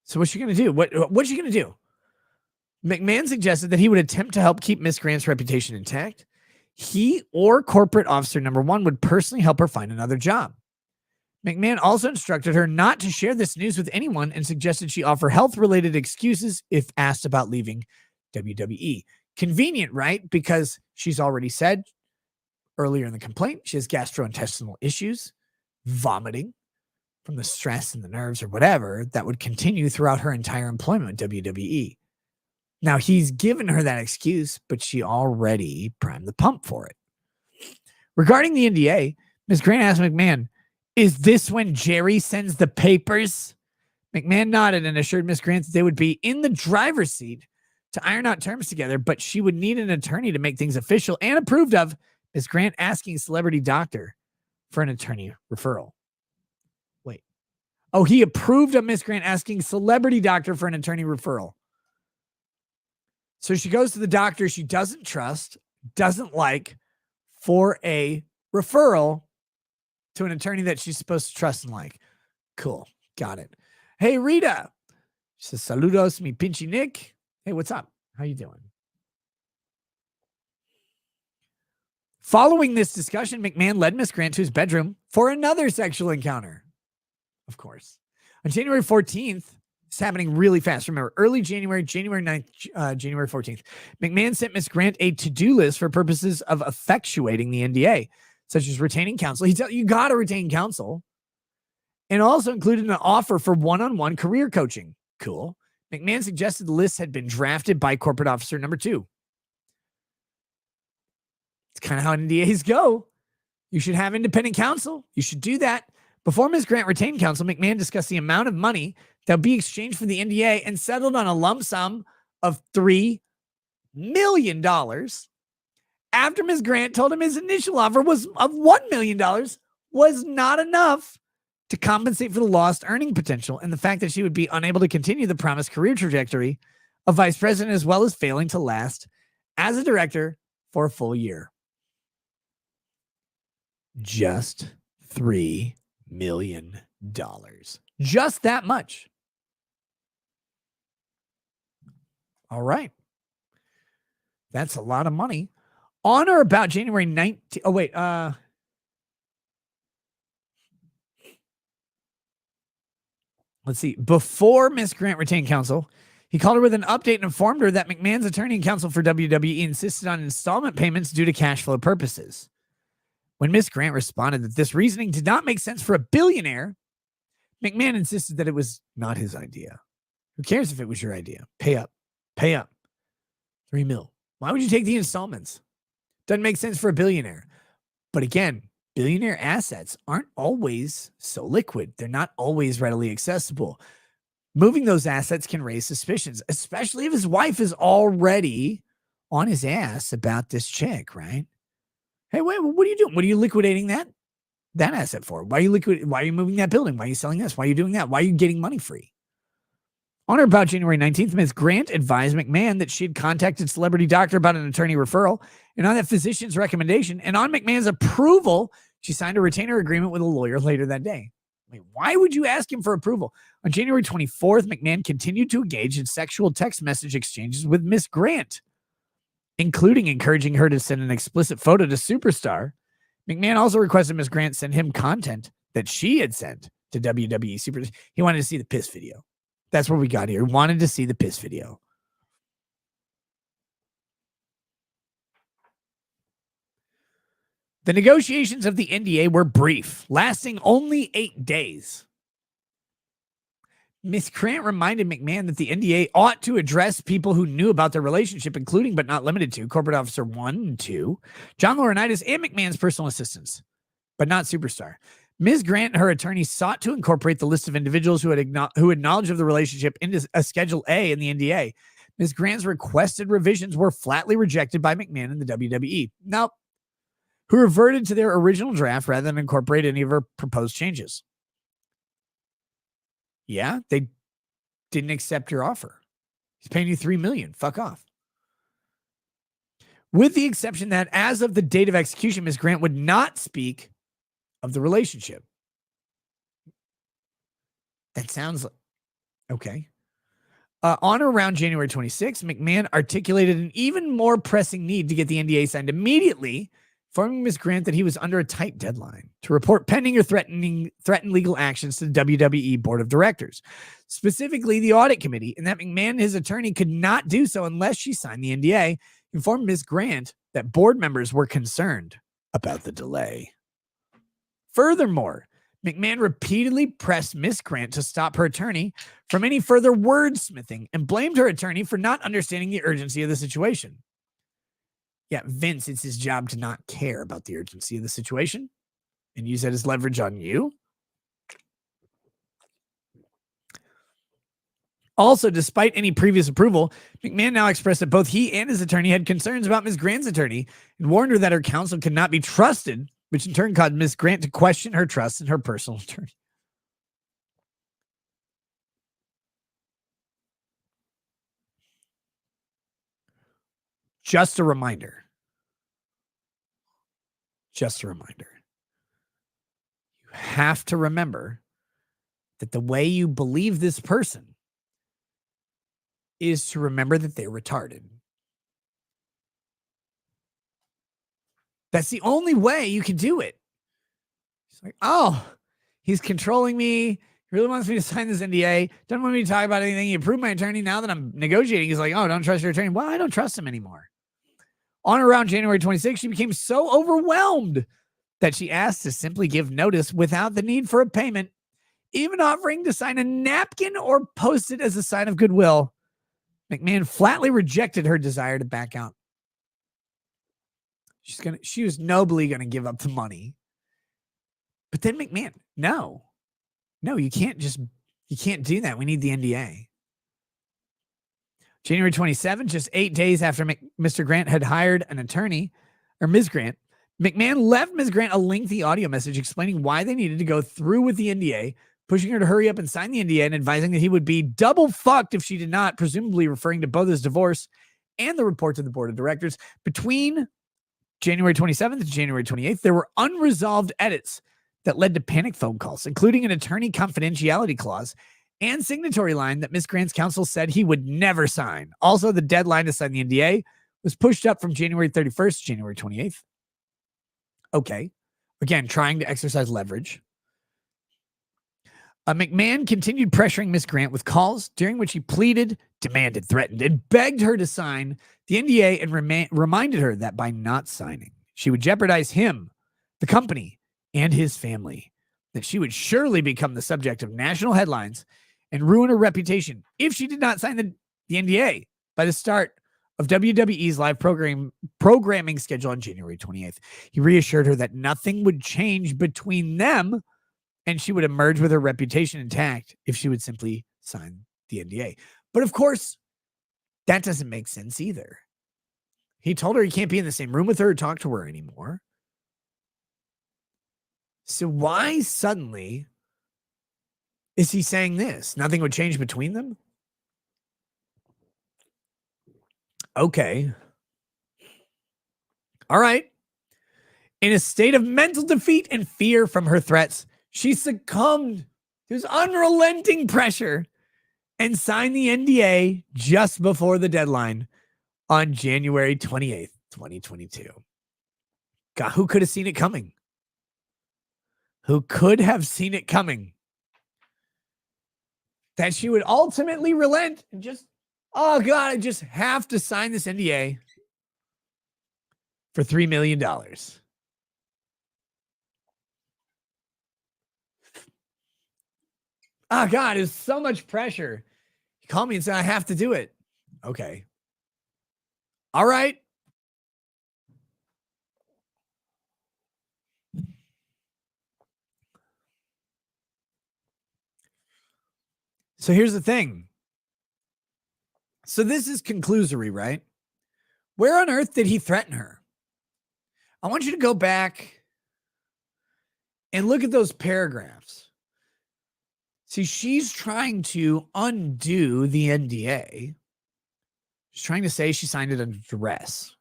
So what's she going to do? What's she going to do? McMahon suggested that he would attempt to help keep Miss Grant's reputation intact. He or corporate officer number 1 would personally help her find another job. McMahon also instructed her not to share this news with anyone and suggested she offer health-related excuses if asked about leaving WWE. Convenient, right? Because she's already said earlier in the complaint she has gastrointestinal issues, vomiting from the stress and the nerves or whatever that would continue throughout her entire employment with WWE. Now, he's given her that excuse, but she already primed the pump for it. Regarding the NDA, Ms. Grant asked McMahon, "Is this when Jerry sends the papers?" McMahon nodded and assured Ms. Grant that they would be in the driver's seat to iron out terms together, but she would need an attorney to make things official and approved of. Ms. Grant asking Celebrity Doctor for an attorney referral. Wait. Oh, he approved of Ms. Grant asking Celebrity Doctor for an attorney referral. So she goes to the doctor she doesn't trust, doesn't like, for a referral to an attorney that she's supposed to trust and like. Cool. Got it. Hey, Rita. She says, "Saludos, mi pinchy Nick." Hey, what's up? How you doing? Following this discussion, McMahon led Miss Grant to his bedroom for another sexual encounter. Of course. On January 14th, it's happening really fast. Remember, early January, January 9th, January 14th, McMahon sent Miss Grant a to-do list for purposes of effectuating the NDA, such as retaining counsel. He tells you got to retain counsel. And also included an offer for one-on-one career coaching. Cool. McMahon suggested the list had been drafted by corporate officer number 2. It's kind of how NDAs go. You should have independent counsel. You should do that. Before Ms. Grant retained counsel, McMahon discussed the amount of money that would be exchanged for the NDA and settled on a lump sum of $3 million. After Ms. Grant told him his initial offer was of $1 million was not enough to compensate for the lost earning potential and the fact that she would be unable to continue the promised career trajectory of vice president, as well as failing to last as a director for a full year. Just $3 million. Just that much. All right. That's a lot of money. On or about January 19th. Oh, wait. Let's see. Before Miss Grant retained counsel, he called her with an update and informed her that McMahon's attorney and counsel for WWE insisted on installment payments due to cash flow purposes. When Miss Grant responded that this reasoning did not make sense for a billionaire, McMahon insisted that it was not his idea. Who cares if it was your idea? Pay up. Pay up. $3 million. Why would you take the installments? Doesn't make sense for a billionaire. But again, billionaire assets aren't always so liquid. They're not always readily accessible. Moving those assets can raise suspicions, especially if his wife is already on his ass about this chick, right? Hey, wait, what are you doing? What are you liquidating that? that asset for? Why are you moving that building? Why are you selling this? Why are you doing that? Why are you getting money free? On or about January 19th, Ms. Grant advised McMahon that she had contacted Celebrity Doctor about an attorney referral, and on that physician's recommendation and on McMahon's approval, she signed a retainer agreement with a lawyer later that day. Wait, why would you ask him for approval? On January 24th, McMahon continued to engage in sexual text message exchanges with Ms. Grant, including encouraging her to send an explicit photo to Superstar. McMahon also requested Ms. Grant send him content that she had sent to WWE Superstar. He wanted to see the piss video. That's what we got here. He wanted to see the piss video. The negotiations of the NDA were brief, lasting only 8 days. Ms. Grant reminded McMahon that the NDA ought to address people who knew about their relationship, including but not limited to Corporate Officer 1 and 2, John Laurinaitis, and McMahon's personal assistants, but not Superstar. Ms. Grant and her attorney sought to incorporate the list of individuals who had knowledge of the relationship into a Schedule A in the NDA. Ms. Grant's requested revisions were flatly rejected by McMahon and the WWE. Nope. Who reverted to their original draft rather than incorporate any of her proposed changes. Yeah, they didn't accept your offer. He's paying you $3 million. Fuck off. With the exception that as of the date of execution, Ms. Grant would not speak of the relationship. That sounds like, okay. On or around January 26th, McMahon articulated an even more pressing need to get the NDA signed immediately, informing Ms. Grant that he was under a tight deadline to report pending or threatened legal actions to the WWE Board of Directors, specifically the Audit Committee, and that McMahon and his attorney could not do so unless she signed the NDA, informed Ms. Grant that board members were concerned about the delay. Furthermore, McMahon repeatedly pressed Ms. Grant to stop her attorney from any further wordsmithing and blamed her attorney for not understanding the urgency of the situation. Yeah, Vince, it's his job to not care about the urgency of the situation and use that as leverage on you. Also, despite any previous approval, McMahon now expressed that both he and his attorney had concerns about Ms. Grant's attorney and warned her that her counsel could not be trusted, which in turn caused Ms. Grant to question her trust in her personal attorney. Just a reminder. Just a reminder. You have to remember that the way you believe this person is to remember that they're retarded. That's the only way you can do it. It's like, oh, he's controlling me. He really wants me to sign this NDA. Doesn't want me to talk about anything. He approved my attorney. Now that I'm negotiating, he's like, oh, don't trust your attorney. Well, I don't trust him anymore. On or around January 26th, she became so overwhelmed that she asked to simply give notice without the need for a payment, even offering to sign a napkin or post it as a sign of goodwill. McMahon flatly rejected her desire to back out. She was nobly going to give up the money. But then McMahon, no, you can't do that. We need the NDA. January 27th, just 8 days after Mr. Grant had hired an attorney, or Ms. Grant, McMahon left Ms. Grant a lengthy audio message explaining why they needed to go through with the NDA, pushing her to hurry up and sign the NDA and advising that he would be double fucked if she did not, presumably referring to both his divorce and the report to the board of directors. Between January 27th and January 28th, there were unresolved edits that led to panic phone calls, including an attorney confidentiality clause and signatory line that Ms. Grant's counsel said he would never sign. Also, the deadline to sign the NDA was pushed up from January 31st to January 28th. Okay. Again, trying to exercise leverage. McMahon continued pressuring Ms. Grant with calls during which he pleaded, demanded, threatened, and begged her to sign the NDA and reminded her that by not signing, she would jeopardize him, the company, and his family, that she would surely become the subject of national headlines and ruin her reputation if she did not sign the NDA by the start of WWE's live programming schedule on January 28th. He reassured her that nothing would change between them and she would emerge with her reputation intact if she would simply sign the NDA. But of course, that doesn't make sense either. He told her he can't be in the same room with her or talk to her anymore. So why suddenly is he saying this? Nothing would change between them? Okay. All right. In a state of mental defeat and fear from her threats, she succumbed to his unrelenting pressure and signed the NDA just before the deadline on January 28th, 2022. God, who could have seen it coming? Who could have seen it coming? That she would ultimately relent and just, oh God, I just have to sign this NDA for $3 million. Oh God, it's so much pressure. He called me and said, I have to do it. Okay. All right. So here's the thing. So this is conclusory, right? Where on earth did he threaten her? I want you to go back and look at those paragraphs. See, she's trying to undo the NDA. She's trying to say she signed it under duress.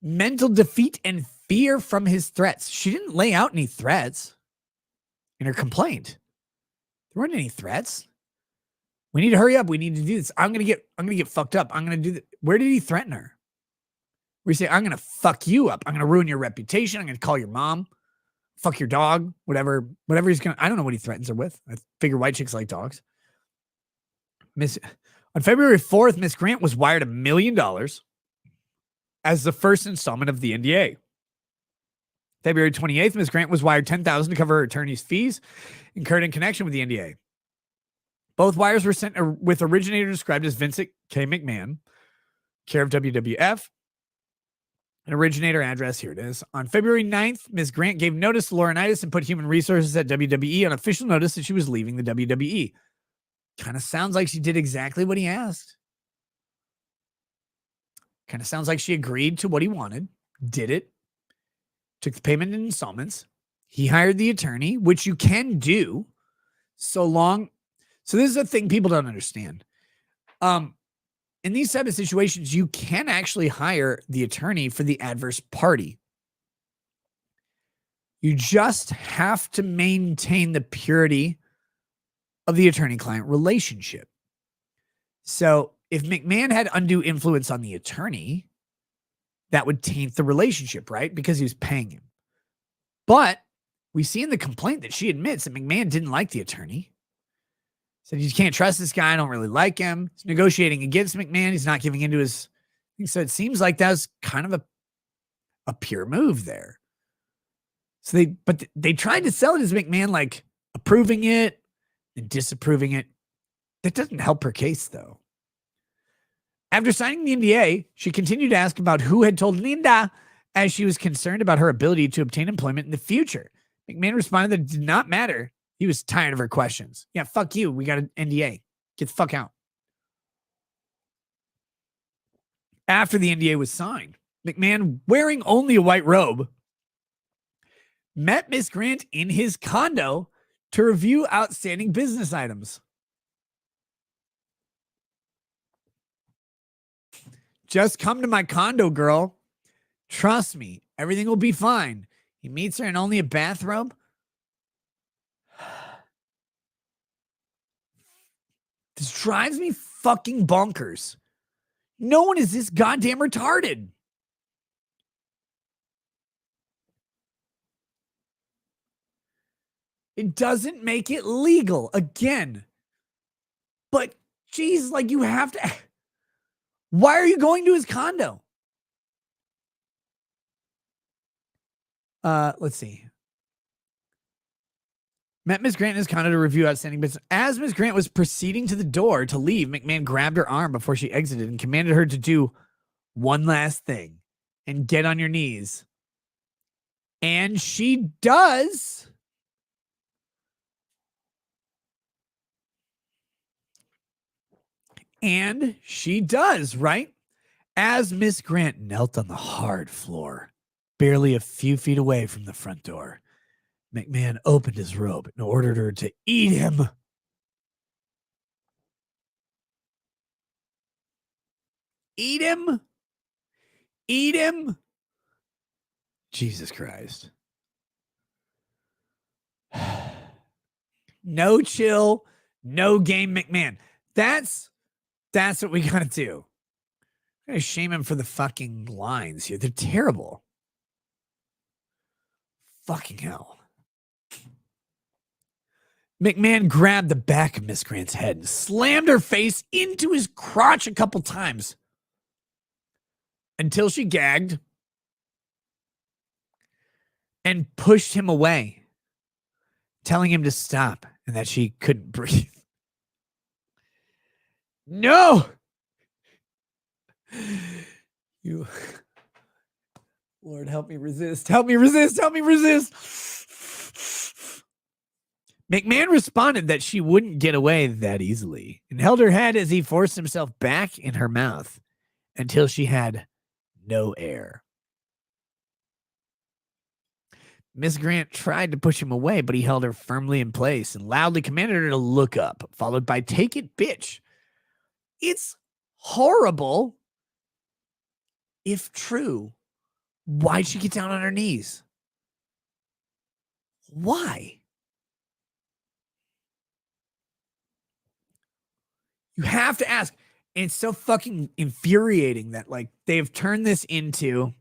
Mental defeat and fear from his threats. She didn't lay out any threats in her complaint. There weren't any threats. We need to hurry up. We need to do this. I'm gonna get fucked up. I'm gonna do that. Where did he threaten her? Where he say, I'm gonna fuck you up. I'm gonna ruin your reputation. I'm gonna call your mom. Fuck your dog. Whatever he's gonna. I don't know what he threatens her with. I figure white chicks like dogs. On February 4th, Miss Grant was wired $1 million as the first installment of the NDA. February 28th, Miss Grant was wired $10,000 to cover her attorney's fees incurred in connection with the NDA. Both wires were sent with originator described as Vince K. McMahon, care of WWF. An originator address, here it is. On February 9th, Ms. Grant gave notice to Laurinaitis and put human resources at WWE on official notice that she was leaving the WWE. Kind of sounds like she did exactly what he asked. Kind of sounds like she agreed to what he wanted, did it, took the payment in installments. He hired the attorney, which you can do so long. So this is a thing people don't understand. In these type of situations, you can actually hire the attorney for the adverse party. You just have to maintain the purity of the attorney-client relationship. So if McMahon had undue influence on the attorney, that would taint the relationship, right? Because he was paying him. But we see in the complaint that she admits that McMahon didn't like the attorney. Said, you can't trust this guy. I don't really like him. He's negotiating against McMahon. He's not giving into his. So it seems like that was kind of a pure move there. So they tried to sell it as McMahon, like approving it and disapproving it. That doesn't help her case, though. After signing the NDA, she continued to ask about who had told Linda, as she was concerned about her ability to obtain employment in the future. McMahon responded that it did not matter. He was tired of her questions. Yeah, fuck you. We got an NDA. Get the fuck out. After the NDA was signed, McMahon, wearing only a white robe, met Miss Grant in his condo to review outstanding business items. Just come to my condo, girl. Trust me, everything will be fine. He meets her in only a bathrobe. This drives me fucking bonkers. No one is this goddamn retarded. It doesn't make it legal again. But geez, like you have to. Why are you going to his condo? Let's see. Met Ms. Grant in his condo to review outstanding business. As Ms. Grant was proceeding to the door to leave, McMahon grabbed her arm before she exited and commanded her to do one last thing and get on your knees. And she does. And she does, right? As Miss Grant knelt on the hard floor, barely a few feet away from the front door, McMahon opened his robe and ordered her to eat him. Eat him? Eat him? Jesus Christ. No chill, no game, McMahon. That's what we gotta do. I'm gonna shame him for the fucking lines here. They're terrible. Fucking hell. McMahon grabbed the back of Miss Grant's head and slammed her face into his crotch a couple times until she gagged and pushed him away, telling him to stop and that she couldn't breathe. No! You, Lord, help me resist. Help me resist. Help me resist. McMahon responded that she wouldn't get away that easily and held her head as he forced himself back in her mouth until she had no air. Miss Grant tried to push him away, but he held her firmly in place and loudly commanded her to look up, followed by "Take it, bitch." It's horrible. If true, why'd she get down on her knees? Why? You have to ask. And it's so fucking infuriating that, like, they've turned this into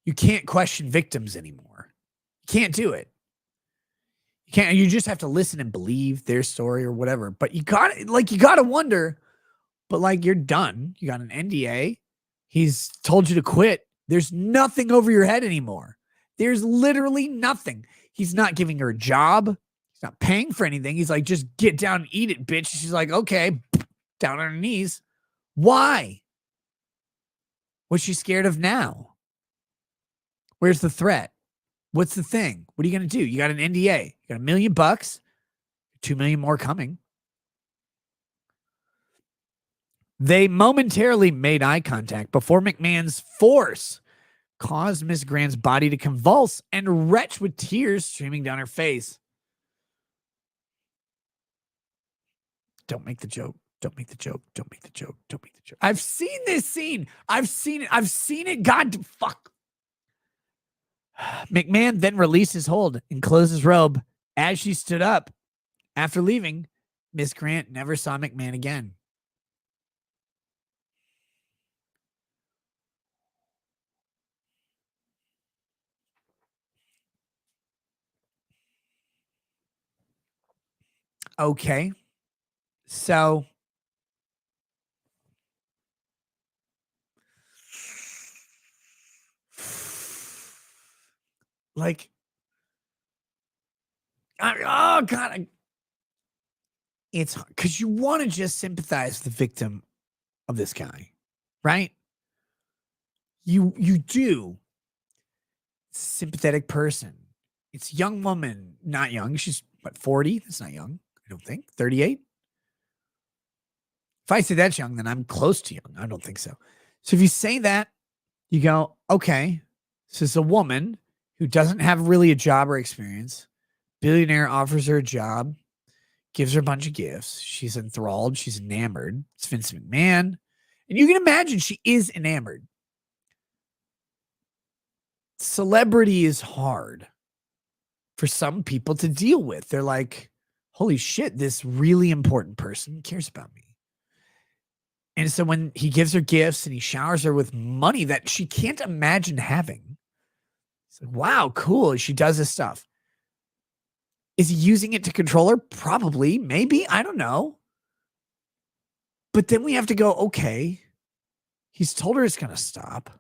you can't question victims anymore. You can't do it. You just have to listen and believe their story or whatever. But you gotta wonder, but like, you're done. You got an NDA. He's told you to quit. There's nothing over your head anymore. There's literally nothing. He's not giving her a job. He's not paying for anything. He's like, just get down and eat it, bitch. She's like, okay, down on her knees. Why? What's she scared of now? Where's the threat? What's the thing? What are you going to do? You got an NDA. You got $1 million, $2 million more coming. They momentarily made eye contact before McMahon's force caused Miss Grant's body to convulse and retch with tears streaming down her face. Don't make the joke. Don't make the joke. Don't make the joke. Don't make the joke. I've seen this scene. I've seen it. God, fuck. McMahon then released his hold and closed his robe as she stood up. After leaving, Miss Grant never saw McMahon again. Okay. So like, oh God, it's because you want to just sympathize with the victim of this guy, right? You do. Sympathetic person. It's a young woman, not young. She's what, 40? That's not young, I don't think. 38. If I say that's young, then I'm close to young. I don't think so. So if you say that, you go, okay, this is a woman who doesn't have really a job or experience. Billionaire offers her a job, gives her a bunch of gifts. She's enthralled. She's enamored. It's Vince McMahon. And you can imagine she is enamored. Celebrity is hard for some people to deal with. They're like, holy shit, this really important person cares about me. And so when he gives her gifts and he showers her with money that she can't imagine having, it's like, wow, cool. She does this stuff. Is he using it to control her? Probably, maybe. I don't know. But then we have to go, okay, he's told her it's going to stop.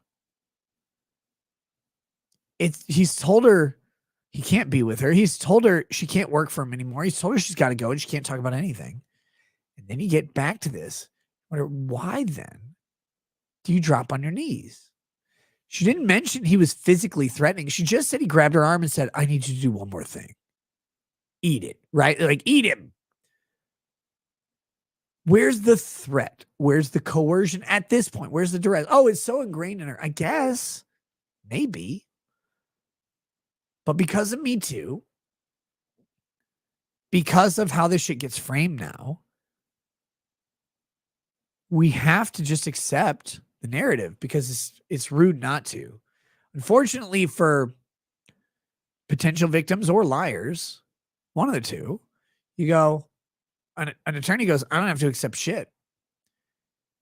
He's told her he can't be with her. He's told her she can't work for him anymore. He's told her she's got to go and she can't talk about anything. And then you get back to this. Why then do you drop on your knees? She didn't mention he was physically threatening. She just said he grabbed her arm and said, I need you to do one more thing. Eat it, right? Like, eat him. Where's the threat? Where's the coercion at this point? Where's the duress? Oh, it's so ingrained in her. I guess. Maybe. But because of Me Too, because of how this shit gets framed now, we have to just accept the narrative because it's rude not to. Unfortunately for potential victims or liars, one of the two, you go, an attorney goes, I don't have to accept shit.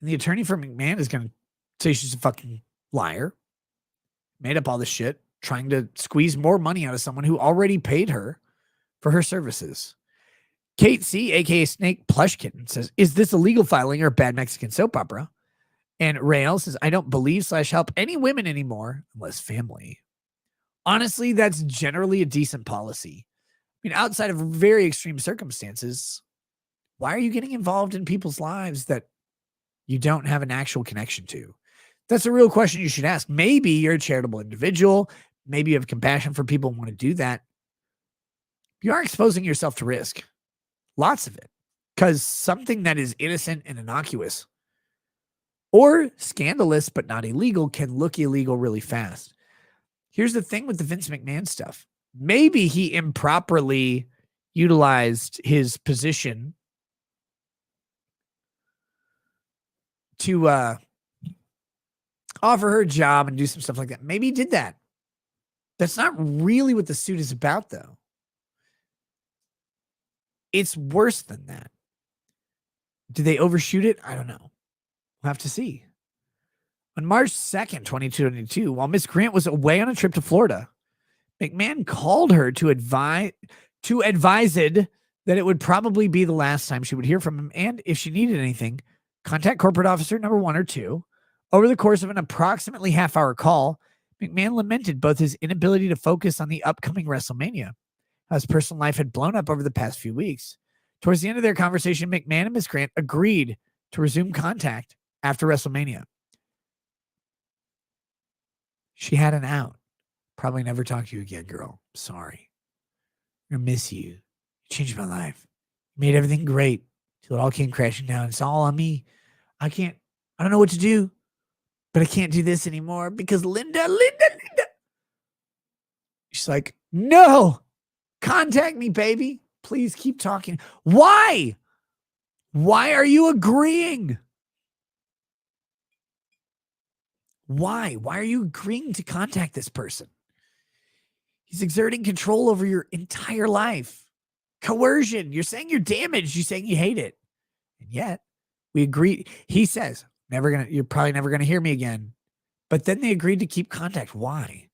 And the attorney for McMahon is going to say she's a fucking liar, made up all this shit, trying to squeeze more money out of someone who already paid her for her services. Kate C., a.k.a. Snake Plush Kitten, says, is this a legal filing or a bad Mexican soap opera? And Rael says, I don't believe/help any women anymore unless family. Honestly, that's generally a decent policy. I mean, outside of very extreme circumstances, why are you getting involved in people's lives that you don't have an actual connection to? That's a real question you should ask. Maybe you're a charitable individual. Maybe you have compassion for people and want to do that. You are exposing yourself to risk. Lots of it. Because something that is innocent and innocuous or scandalous but not illegal can look illegal really fast. Here's the thing with the Vince McMahon stuff. Maybe he improperly utilized his position to offer her a job and do some stuff like that. Maybe he did that. That's not really what the suit is about, though. It's worse than that. Did they overshoot it? I don't know. We'll have to see. On March 2nd, 2022, while Miss Grant was away on a trip to Florida, McMahon called her to advise it that it would probably be the last time she would hear from him, and if she needed anything, contact corporate officer number 1 or 2. Over the course of an approximately half-hour call, McMahon lamented both his inability to focus on the upcoming WrestleMania, how his personal life had blown up over the past few weeks. Towards the end of their conversation, McMahon and Miss Grant agreed to resume contact after WrestleMania. She had an out. Probably never talk to you again, girl. Sorry. I'm gonna miss you. You changed my life. You made everything great till it all came crashing down. It's all on me. I don't know what to do, but I can't do this anymore because Linda. She's like, no, contact me, baby. Please keep talking. Why? Why are you agreeing? Why? Why are you agreeing to contact this person? He's exerting control over your entire life. Coercion. You're saying you're damaged. You're saying you hate it. And yet, we agree. He says, you're probably never going to hear me again. But then they agreed to keep contact. Why?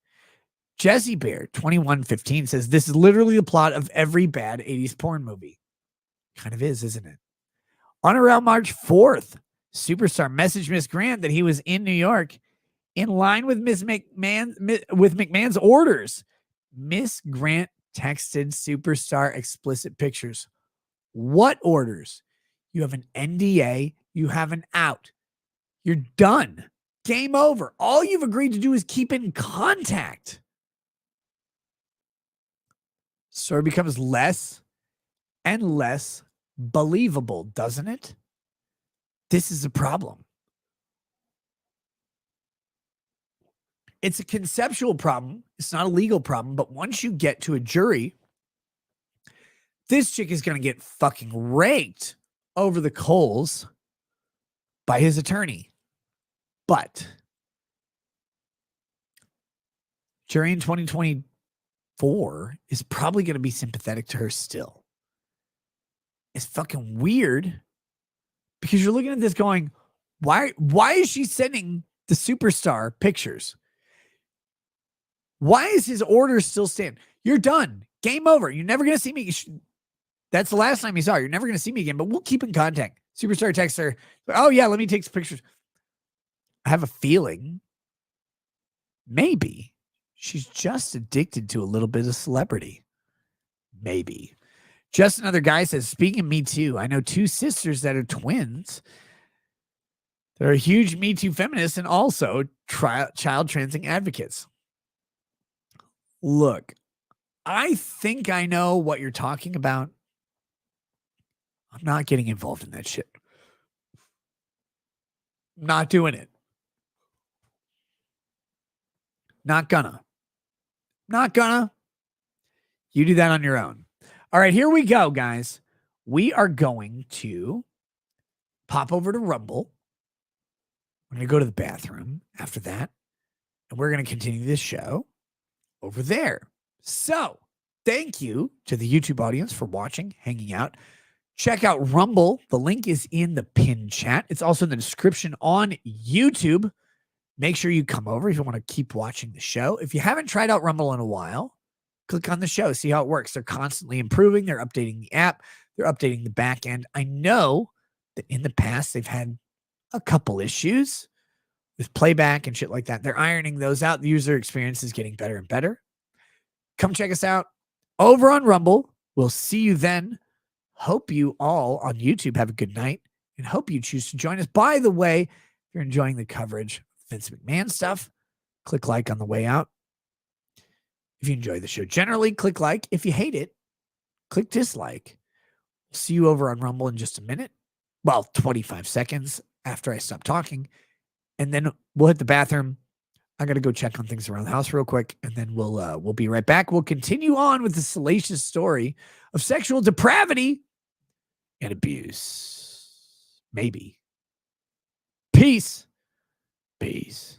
Jesse Bear, 2115, says, this is literally the plot of every bad 80s porn movie. Kind of is, isn't it? On around March 4th, Superstar messaged Miss Grant that he was in New York in line with McMahon's orders. Miss Grant texted Superstar explicit pictures. What orders? You have an NDA. You have an out. You're done. Game over. All you've agreed to do is keep in contact. Story becomes less and less believable, doesn't it? This is a problem. It's a conceptual problem. It's not a legal problem. But once you get to a jury, this chick is going to get fucking raked over the coals by his attorney. But jury in 2024 is probably going to be sympathetic to her still. It's fucking weird because you're looking at this going, why is she sending the Superstar pictures? Why is his order still stand? You're done. Game over. You're never going to see me. That's the last time you saw her. You're never going to see me again, but we'll keep in contact. Superstar texts her, oh yeah, let me take some pictures. I have a feeling maybe she's just addicted to a little bit of celebrity. Maybe. Just another guy says, speaking of Me Too, I know 2 sisters that are twins that are huge Me Too feminists and also child transing advocates. Look, I think I know what you're talking about. I'm not getting involved in that shit. Not doing it. Not gonna. Not gonna. You do that on your own. All right, here we go, guys. We are going to pop over to Rumble. We're going to go to the bathroom after that. And we're going to continue this show over there. So, thank you to the YouTube audience for watching, hanging out. Check out Rumble. The link is in the pinned chat. It's also in the description on YouTube. Make sure you come over if you want to keep watching the show. If you haven't tried out Rumble in a while, click on the show, see how it works. They're constantly improving. They're updating the app. They're updating the back end. I know that in the past, they've had a couple issues with playback and shit like that. They're ironing those out. The user experience is getting better and better. Come check us out over on Rumble. We'll see you then. Hope you all on YouTube have a good night and hope you choose to join us. By the way, if you're enjoying the coverage of Vince McMahon stuff, click like on the way out. If you enjoy the show generally, click like. If you hate it, click dislike. We'll see you over on Rumble in just a minute. Well, 25 seconds after I stop talking. And then we'll hit the bathroom. I got to go check on things around the house real quick. And then we'll be right back. We'll continue on with the salacious story of sexual depravity and abuse. Maybe. Peace. Peace.